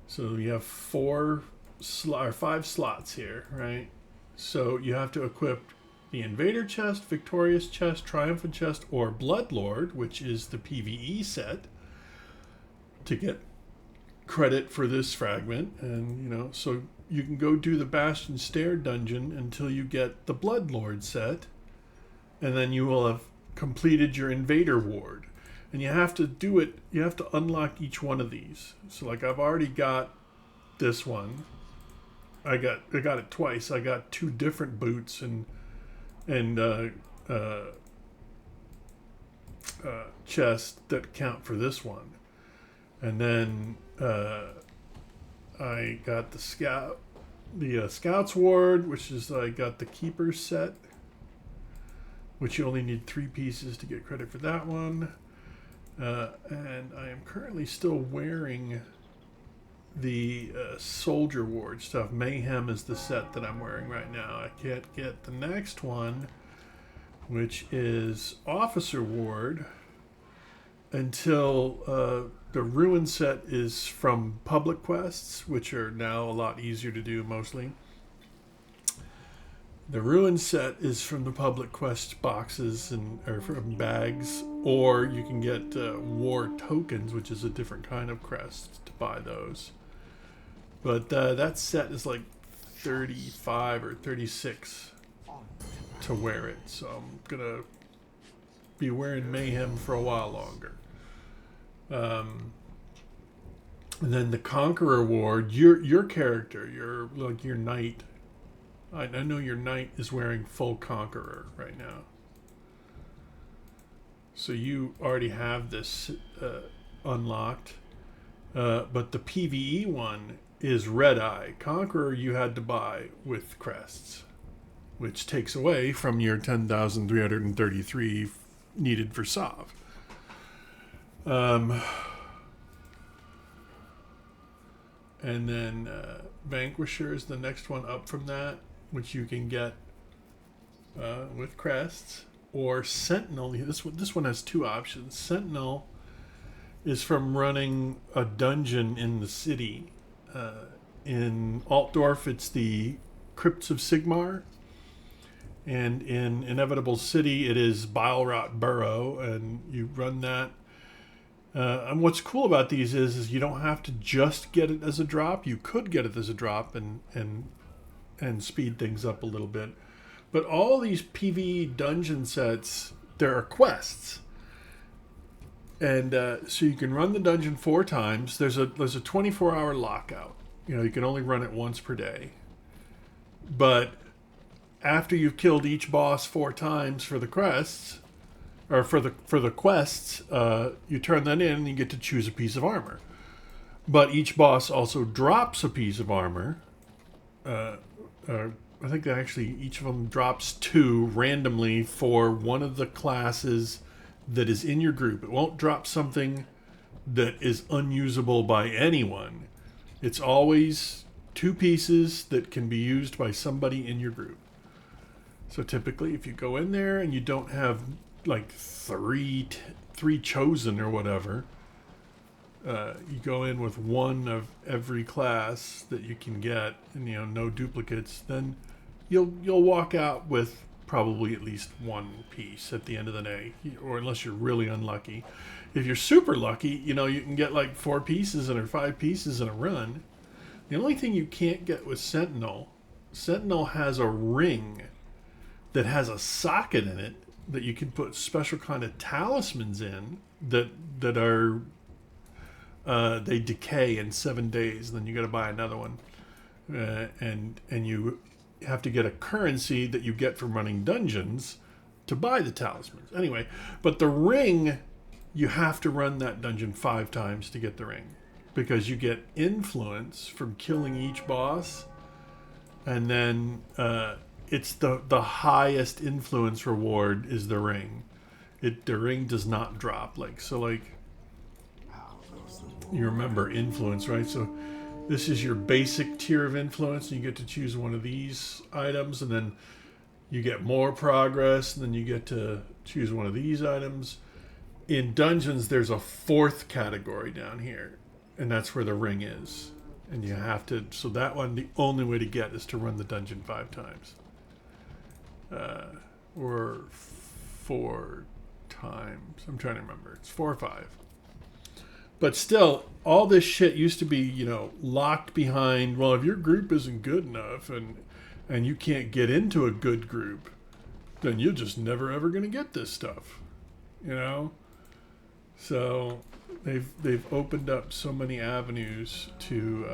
So you have 5 slots here, right? So you have to equip the invader chest, victorious chest, triumphant chest, or bloodlord, which is the PvE set, to get credit for this fragment. And so you can go do the Bastion Stair dungeon until you get the bloodlord set, and then you will have completed your invader ward. And you have to do it, you have to unlock each one of these. So like I've already got this one. I got it twice. I got 2 different boots and chest that count for this one. And then I got the Scouts Ward, which is I got the Keeper's set, which you only need 3 pieces to get credit for that one. And I am currently still wearing the Soldier Ward stuff. Mayhem is the set that I'm wearing right now. I can't get the next one, which is Officer Ward, until the Ruin set is from public quests, which are now a lot easier to do mostly. The Ruin set is from the public quest boxes or from bags, or you can get war tokens, which is a different kind of crest, to buy those. But that set is like 35 or 36 to wear it, so I'm gonna be wearing Mayhem for a while longer. And then the Conqueror Ward, your character, your knight. I know your knight is wearing full Conqueror right now. So you already have this unlocked. But the PvE one is Red Eye. Conqueror you had to buy with crests, which takes away from your 10,333 needed for Sov. And then Vanquisher is the next one up from that, which you can get with crests. Or Sentinel. This one has 2 options. Sentinel is from running a dungeon in the city. In Altdorf, it's the Crypts of Sigmar. And in Inevitable City, it is Bilerot Burrow, and you run that. And what's cool about these is you don't have to just get it as a drop. You could get it as a drop and speed things up a little bit. But all these PvE dungeon sets, there are quests. And so you can run the dungeon 4 times. There's a 24-hour lockout. You can only run it once per day. But after you've killed each boss 4 times for the quests, or for the quests, you turn that in and you get to choose a piece of armor. But each boss also drops a piece of armor. I think that actually each of them drops 2 randomly for one of the classes that is in your group. It won't drop something that is unusable by anyone. It's always 2 pieces that can be used by somebody in your group. So typically, if you go in there and you don't have like three chosen or whatever, you go in with 1 of every class that you can get, and no duplicates. Then you'll walk out with probably at least 1 piece at the end of the day, or unless you're really unlucky. If you're super lucky, you can get like 4 pieces or 5 pieces in a run. The only thing you can't get with Sentinel has a ring that has a socket in it that you can put special kind of talismans in that are they decay in 7 days. And then you got to buy another one, and you have to get a currency that you get from running dungeons to buy the talismans. Anyway, but the ring, you have to run that dungeon 5 times to get the ring, because you get influence from killing each boss, and then it's the highest influence reward is the ring. The ring does not drop, like you remember influence, right? So this is your basic tier of influence, and you get to choose one of these items, and then you get more progress, and then you get to choose one of these items. In dungeons, there's a 4th category down here, and that's where the ring is. And you have to, so that one, the only way to get is to run the dungeon 5 times. Or 4 times. I'm trying to remember. It's 4 or 5. But still, all this shit used to be, locked behind, well, if your group isn't good enough and you can't get into a good group, then you're just never ever going to get this stuff. So they've opened up so many avenues to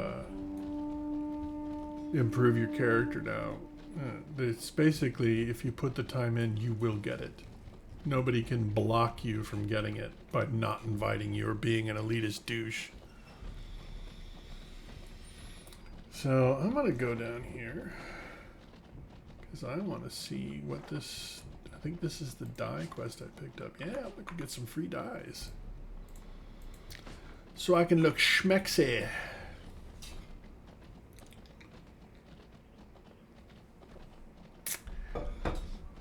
improve your character now. It's basically, if you put the time in, you will get it. Nobody can block you from getting it by not inviting you or being an elitist douche. So I'm going to go down here because I want to see what this... I think this is the die quest I picked up. Yeah, we could get some free dies. So I can look schmexy.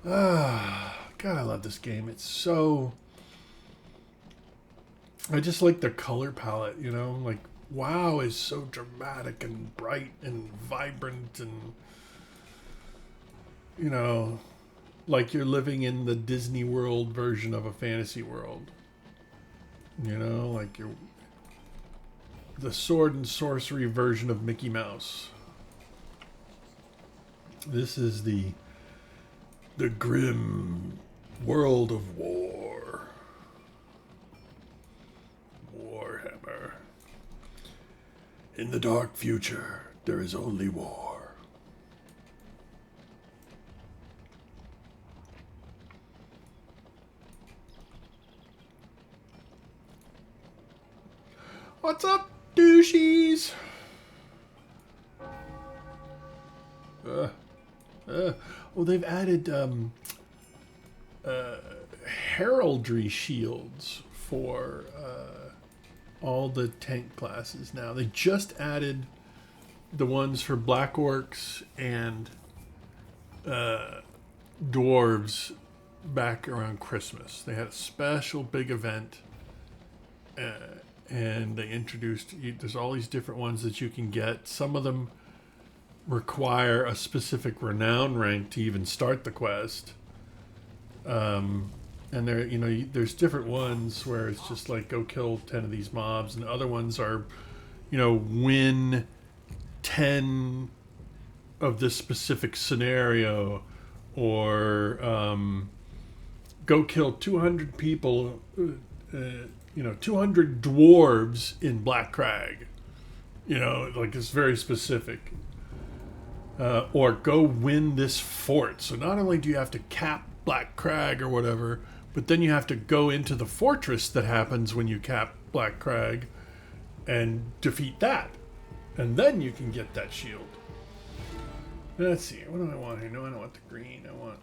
God, I love this game. It's so... I just like the color palette, Like, WoW is so dramatic and bright and vibrant and... like you're living in the Disney World version of a fantasy world. Like you're... the sword and sorcery version of Mickey Mouse. This is the grim world of war. Warhammer. In the dark future, there is only war. What's up, douchies? Well, they've added heraldry shields for all the tank classes now. They just added the ones for Black Orcs and Dwarves back around Christmas. They had a special big event, and they introduced... there's all these different ones that you can get. Some of them require a specific renown rank to even start the quest. And there, there's different ones where it's just like, go kill 10 of these mobs, and other ones are, win 10 of this specific scenario, or go kill 200 people, 200 dwarves in Black Crag. Like it's very specific. Or go win this fort. So not only do you have to cap Black Crag or whatever, but then you have to go into the fortress that happens when you cap Black Crag and defeat that. And then you can get that shield. Let's see. What do I want here? No, I don't want the green. I want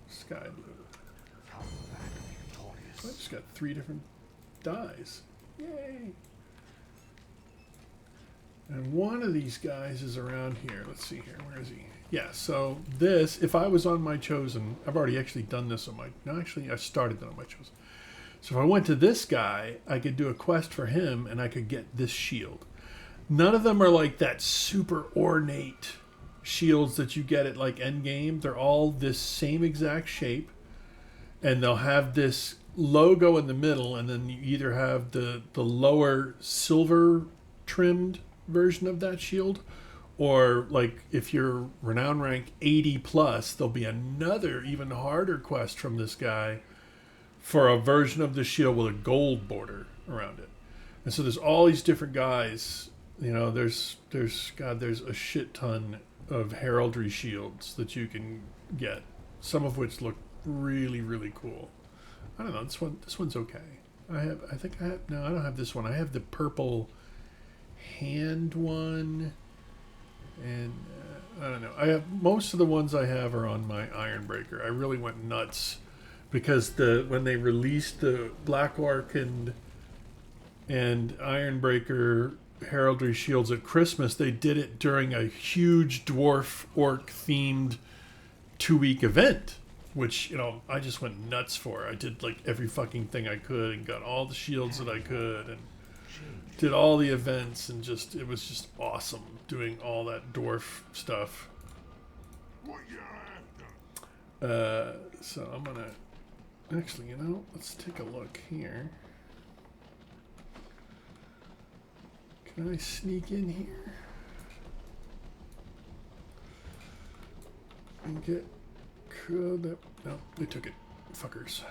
sky blue. So I just got 3 different dyes. Yay! And one of these guys is around here. Let's see here. Where is he? Yeah, so this, if I was on my Chosen, I've already actually done this on my... No, actually, I started that on my Chosen. So if I went to this guy, I could do a quest for him, and I could get this shield. None of them are like that super ornate shields that you get at like endgame. They're all this same exact shape, and they'll have this logo in the middle, and then you either have the lower silver trimmed version of that shield, or like if you're renown rank 80 plus, there'll be another even harder quest from this guy for a version of the shield with a gold border around it. And so there's all these different guys. You know, there's a shit ton of heraldry shields that you can get. Some of which look really, really cool. I don't know. This one's okay. I don't have this one. I have the purple hand one, and I don't know. I have most of the ones I have are on my Ironbreaker. I really went nuts because when they released the Black Orc and Ironbreaker heraldry shields at Christmas, they did it during a huge dwarf orc themed 2-week event, which, you know, I just went nuts for. I did like every fucking thing I could and got all the shields that I could and did all the events, and it was just awesome doing all that dwarf stuff. So I'm gonna actually, you know, let's take a look here. Can I sneak in here and get code? No, they took it, fuckers.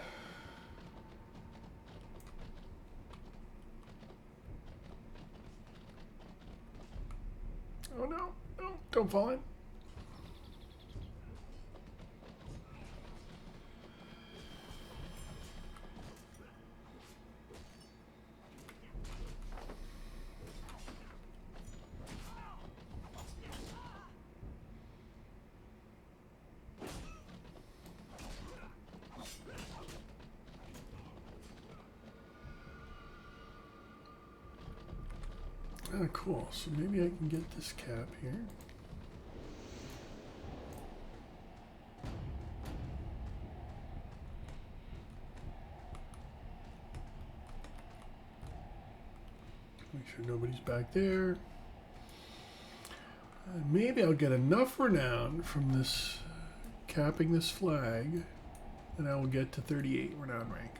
Oh no, don't fall in. Oh, cool. So maybe I can get this cap here. Make sure nobody's back there. Maybe I'll get enough renown from this capping this flag, and I will get to 38 renown rank.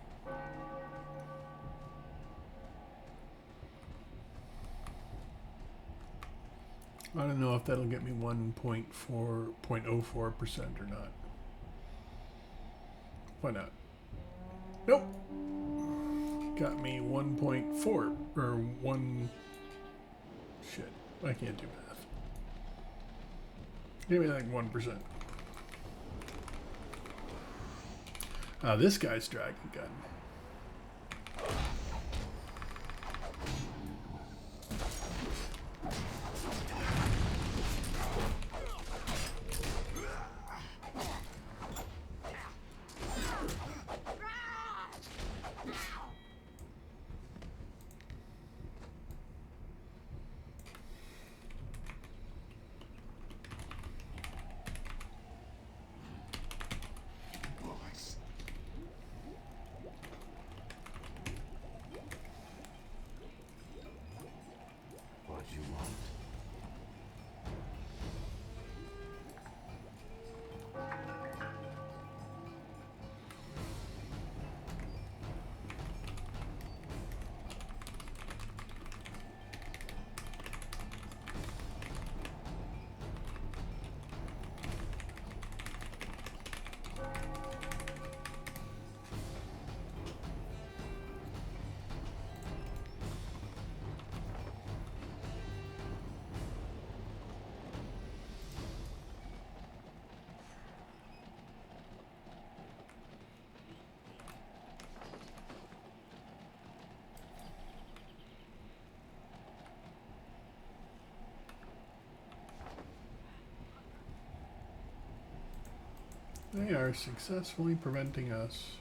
I don't know if that'll get me 0.04% or not. Why not? Nope. Got me 1.4 or 1. Shit, I can't do math. Give me like 1%. This guy's dragon gun. They are successfully preventing us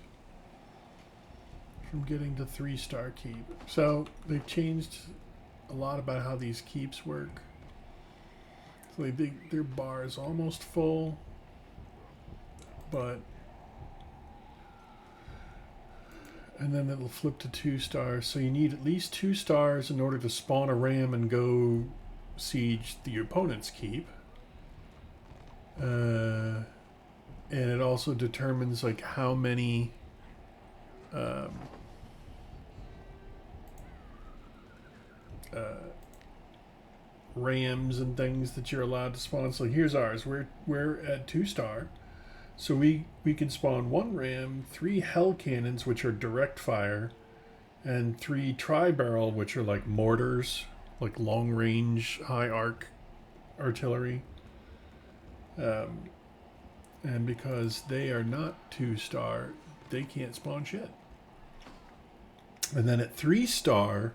from getting to 3-star keep. So they've changed a lot about how these keeps work. So their bar is almost full, and then it'll flip to 2 stars. So you need at least 2 stars in order to spawn a ram and go siege the opponent's keep. And it also determines like how many rams and things that you're allowed to spawn. So here's ours. We're at 2 star. So we can spawn 1 ram, 3 hell cannons, which are direct fire, and 3 tri-barrel, which are like mortars, like long range, high arc artillery. And because they are not 2-star, they can't spawn shit. And then at 3-star,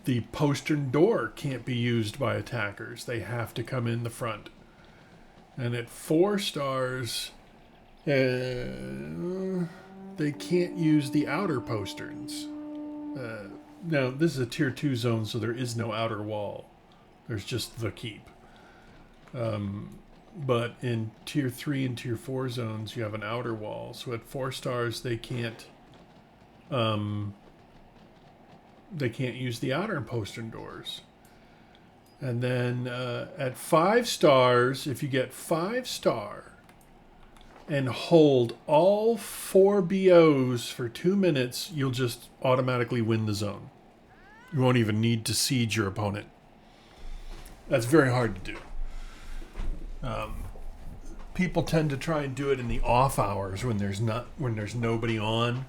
the postern door can't be used by attackers. They have to come in the front. And at 4 stars, they can't use the outer posterns. Now, this is a tier 2 zone, so there is no outer wall. There's just the keep. But in tier 3 and tier 4 zones, you have an outer wall. So at 4 stars, they can't use the outer postern doors. And then at 5 stars, if you get 5-star and hold all 4 BOs for 2 minutes, you'll just automatically win the zone. You won't even need to siege your opponent. That's very hard to do. People tend to try and do it in the off hours when there's nobody on.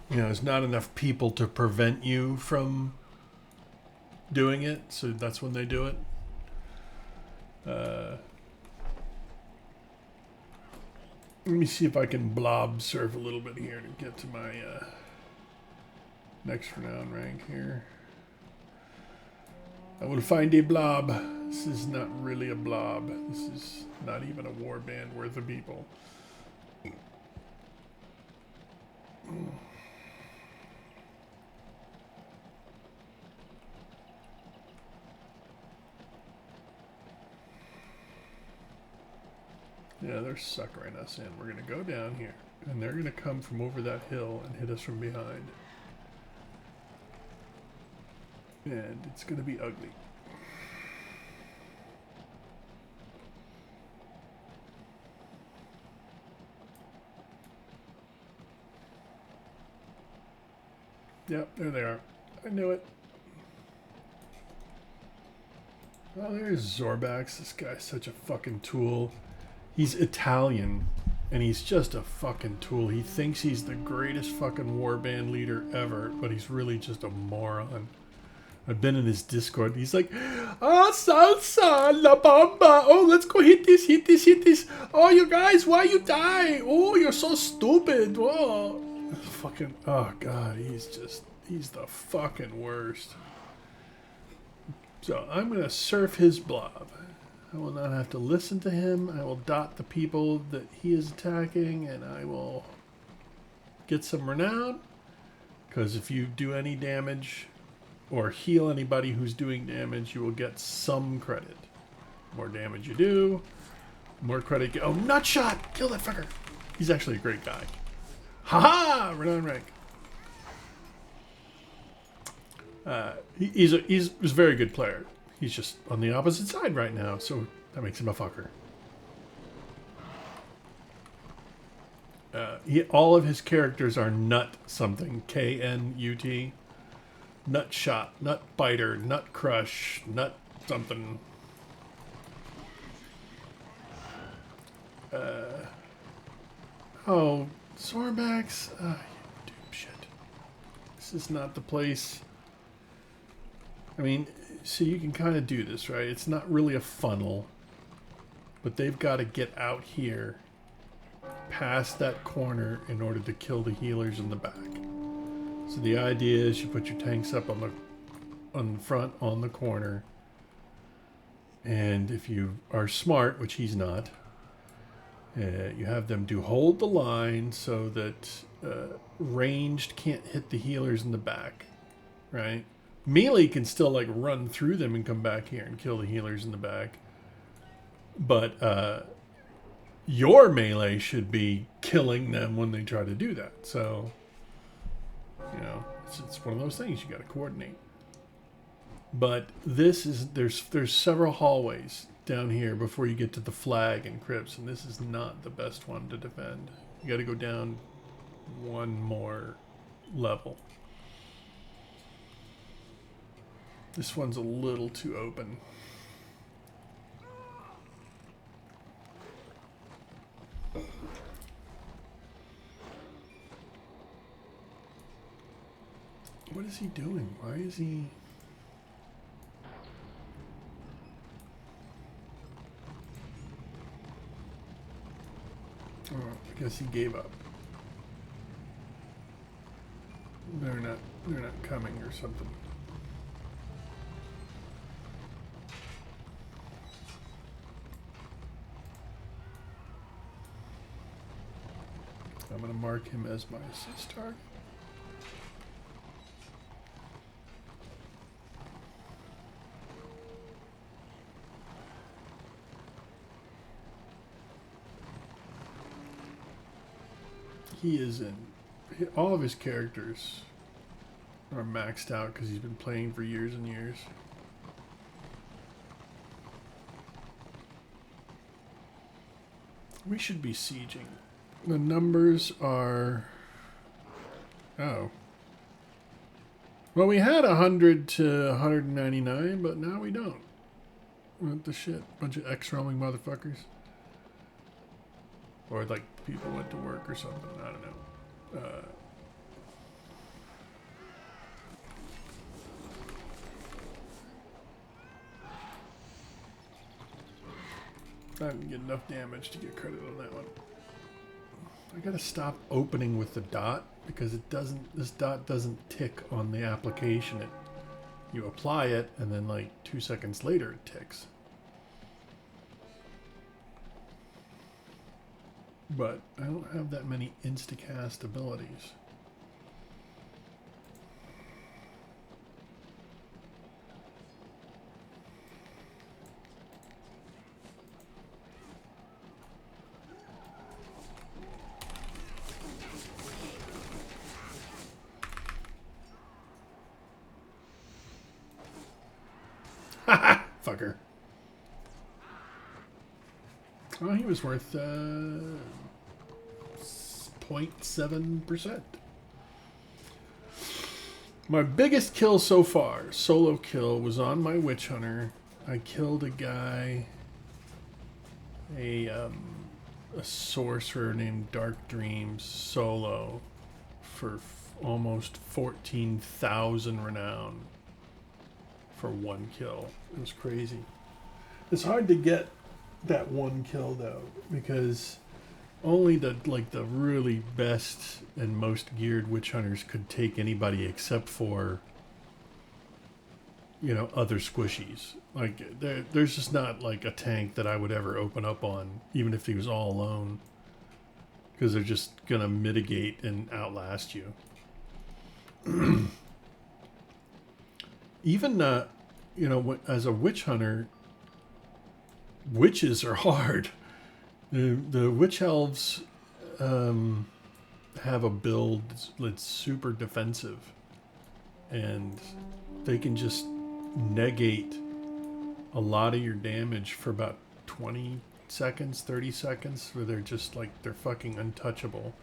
You know, there's not enough people to prevent you from doing it, so that's when they do it. Let me see if I can blob surf a little bit here to get to my next renown rank here. I will find a blob. This is not really a blob. This is not even a warband worth of people. Yeah, they're suckering us in. We're going to go down here, and they're going to come from over that hill and hit us from behind. And it's going to be ugly. Yep, there they are. I knew it. Oh, there's Zorbax. This guy's such a fucking tool. He's Italian, and he's just a fucking tool. He thinks he's the greatest fucking warband leader ever, but he's really just a moron. I've been in his Discord. He's like, ah, salsa, la bamba. Oh, let's go hit this, hit this, hit this. Oh, you guys, why you die? Oh, you're so stupid. Oh, fucking, oh, God, he's the fucking worst. So I'm going to surf his blob. I will not have to listen to him. I will dot the people that he is attacking, and I will get some renown. Because if you do any damage or heal anybody who's doing damage, you will get some credit. The more damage you do, the more credit you get. Oh, nutshot! Kill that fucker! He's actually a great guy. Haha! Renown rank. He's a very good player. He's just on the opposite side right now, so that makes him a fucker. All of his characters are nut something. K-N-U-T. Nut shot, nut biter, nut crush, nut something. Oh, Zorbax. You dipshit. This is not the place. I mean, so you can kind of do this, right? It's not really a funnel, but they've got to get out here past that corner in order to kill the healers in the back. So the idea is you put your tanks up on the front on the corner, and if you are smart, which he's not, you have them hold the line so that ranged can't hit the healers in the back, right? Melee can still like run through them and come back here and kill the healers in the back. But your melee should be killing them when they try to do that. So, you know, it's one of those things you got to coordinate. But this is there's several hallways down here before you get to the flag and crypts, and this is not the best one to defend. You got to go down one more level. This one's a little too open. What is he doing? Why is he... Oh, I guess he gave up. They're not coming or something. I'm going to mark him as my assist target. He is in... All of his characters are maxed out because he's been playing for years and years. We should be sieging. The numbers are... Oh. Well, we had 100 to 199, but now we don't. What the shit? Bunch of ex-roaming motherfuckers. Or like people went to work or something. I don't know. I didn't get enough damage to get credit on that one. I gotta stop opening with the dot because it doesn't. This dot doesn't tick on the application. You apply it and then like 2 seconds later it ticks. But I don't have that many instacast abilities. Haha! Fucker. Well, he was worth 0.7%. My biggest kill so far, solo kill, was on my witch hunter. I killed a guy, a sorcerer named Dark Dreams solo for almost 14,000 renown for one kill. It was crazy. It's hard to get that one kill though, because only the really best and most geared witch hunters could take anybody except for, you know, other squishies. Like there's just not like a tank that I would ever open up on, even if he was all alone, because they're just gonna mitigate and outlast you. Even you know, as a witch hunter, witches are hard. The witch elves have a build that's super defensive, and they can just negate a lot of your damage for about 20 seconds, 30 seconds, where they're just like, they're fucking untouchable.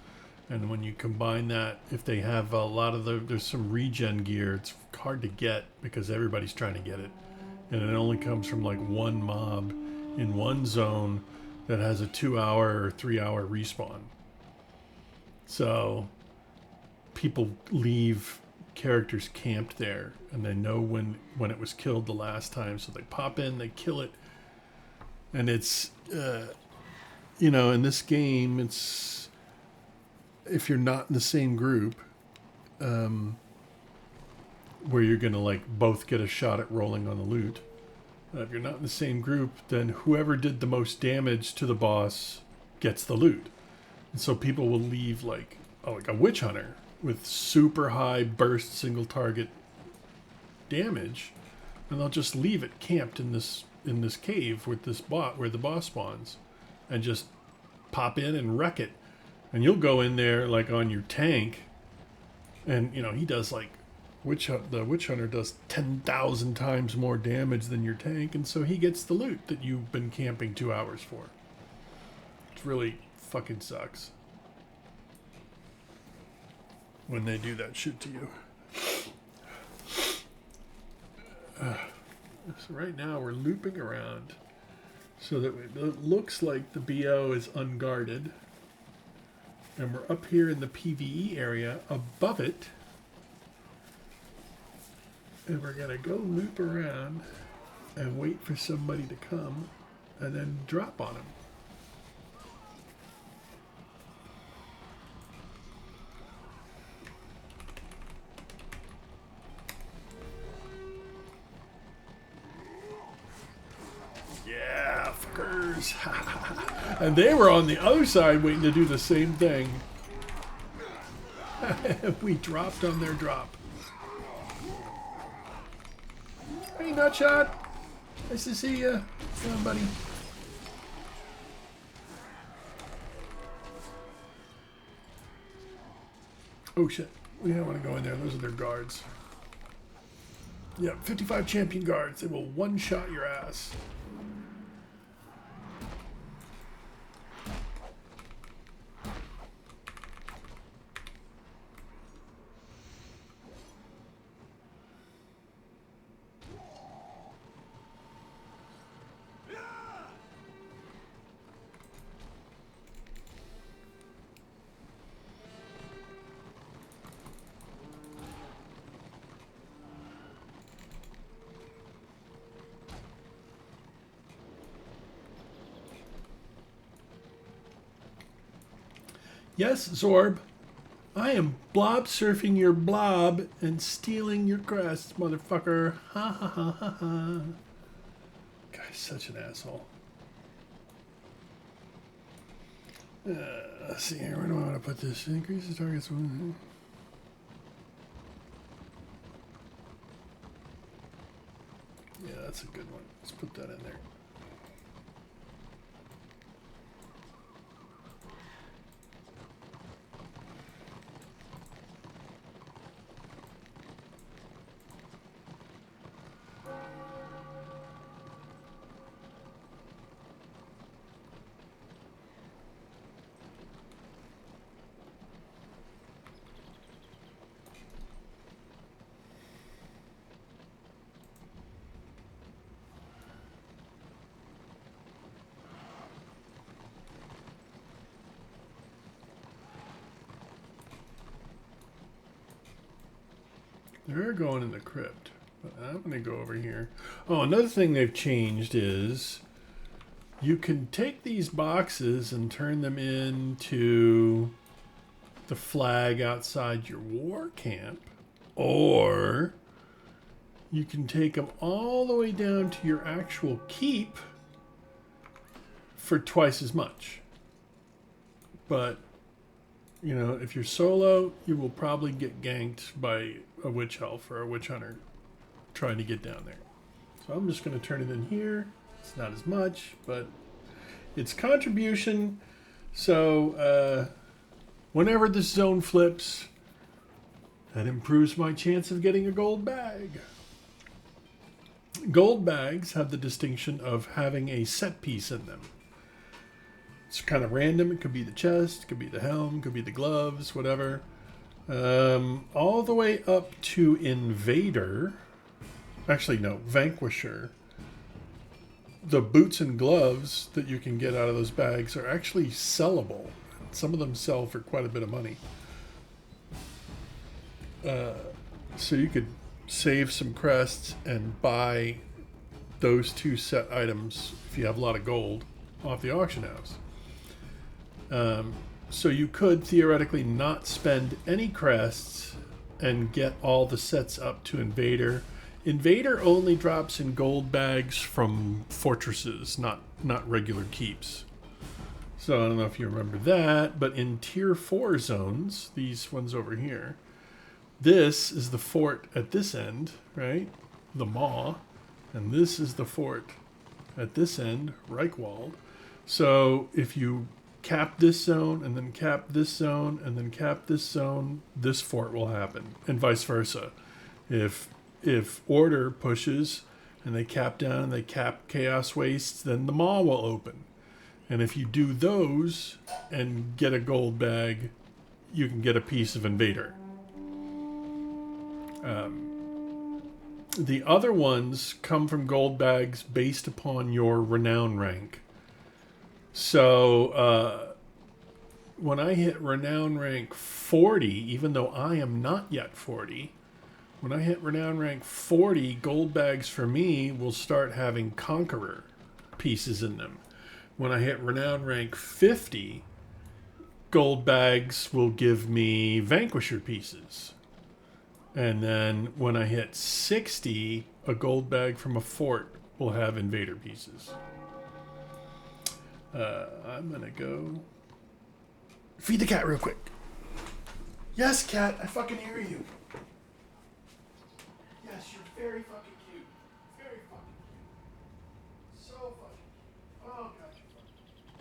And when you combine that, if they have a lot of there's some regen gear, it's hard to get because everybody's trying to get it. And it only comes from like one mob in one zone that has a 2-hour or 3-hour respawn. So people leave characters camped there, and they know when it was killed the last time, so they pop in, they kill it. And it's you know, in this game, it's, if you're not in the same group, where you're gonna like both get a shot at rolling on the loot, if you're not in the same group, then whoever did the most damage to the boss gets the loot. And so people will leave like a witch hunter with super high burst single target damage, and they'll just leave it camped in this cave with this bot where the boss spawns, and just pop in and wreck it. And you'll go in there like on your tank, and you know he does like the witch hunter does 10,000 times more damage than your tank, and so he gets the loot that you've been camping 2 hours for. It really fucking sucks when they do that shit to you. So right now we're looping around so that it looks like the BO is unguarded, and we're up here in the PvE area. Above it And we're going to go loop around and wait for somebody to come and then drop on him. Yeah, fuckers. And they were on the other side waiting to do the same thing. We dropped on their drop. Hey, Nutshot. Nice to see you. Come on, buddy. Oh, shit. We don't want to go in there. Those are their guards. Yeah, 55 champion guards. They will one-shot your ass. Yes, Zorb. I am blob surfing your blob and stealing your crests, motherfucker. Ha ha ha ha ha. Guy's such an asshole. Let's see here. Where do I want to put this? Increase the target's. Yeah, that's a good one. Let's put that in there. They're going in the crypt. But I'm going to go over here. Oh, another thing they've changed is you can take these boxes and turn them into the flag outside your war camp. Or you can take them all the way down to your actual keep for twice as much. But, you know, if you're solo, you will probably get ganked by a witch elf or a witch hunter trying to get down there. So I'm just going to turn it in here. It's not as much, but it's contribution. So whenever this zone flips, that improves my chance of getting a gold bag. Gold bags have the distinction of having a set piece in them. It's kind of random. It could be the chest, it could be the helm, it could be the gloves, whatever. All the way up to Invader. Actually, no, Vanquisher. The boots and gloves that you can get out of those bags are actually sellable. Some of them sell for quite a bit of money. So you could save some crests and buy those two set items if you have a lot of gold off the auction house. So you could theoretically not spend any crests and get all the sets up to Invader. Invader only drops in gold bags from fortresses, not regular keeps. So I don't know if you remember that, but in tier 4 zones, these ones over here, this is the fort at this end, right? The Maw. And this is the fort at this end, Reichwald. So if you cap this zone, and then cap this zone, and then cap this zone, this fort will happen, and vice versa. If Order pushes, and they cap down, and they cap Chaos Wastes, then the Maw will open. And if you do those, and get a gold bag, you can get a piece of Invader. The other ones come from gold bags based upon your renown rank. So when I hit renown rank 40, even though I am not yet 40, When I hit Renown rank 40, gold bags for me will start having Conqueror pieces in them. When I hit Renown rank 50, gold bags will give me Vanquisher pieces. And then when I hit 60, a gold bag from a fort will have Invader pieces. I'm going to go feed the cat real quick. Yes, cat, I fucking hear you. Yes, you're very fucking cute. Very fucking cute. So fucking cute. Oh, God, you're fucking cute.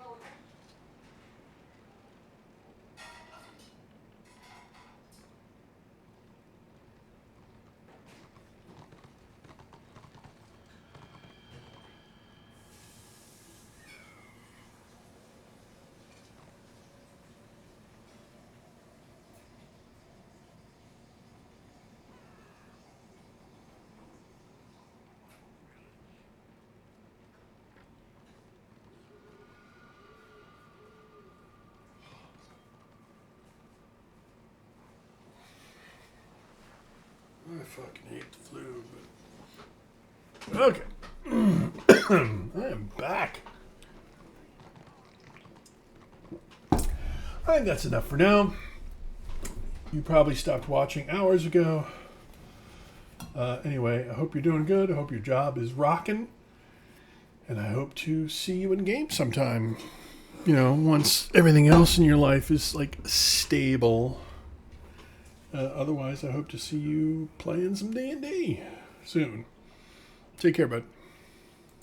Oh, okay. I fucking hate the flu, but... Okay. I am back. I think that's enough for now. You probably stopped watching hours ago. Anyway, I hope you're doing good. I hope your job is rocking. And I hope to see you in game sometime. You know, once everything else in your life is, like, stable. Otherwise, I hope to see you playing some D&D soon. Take care, bud.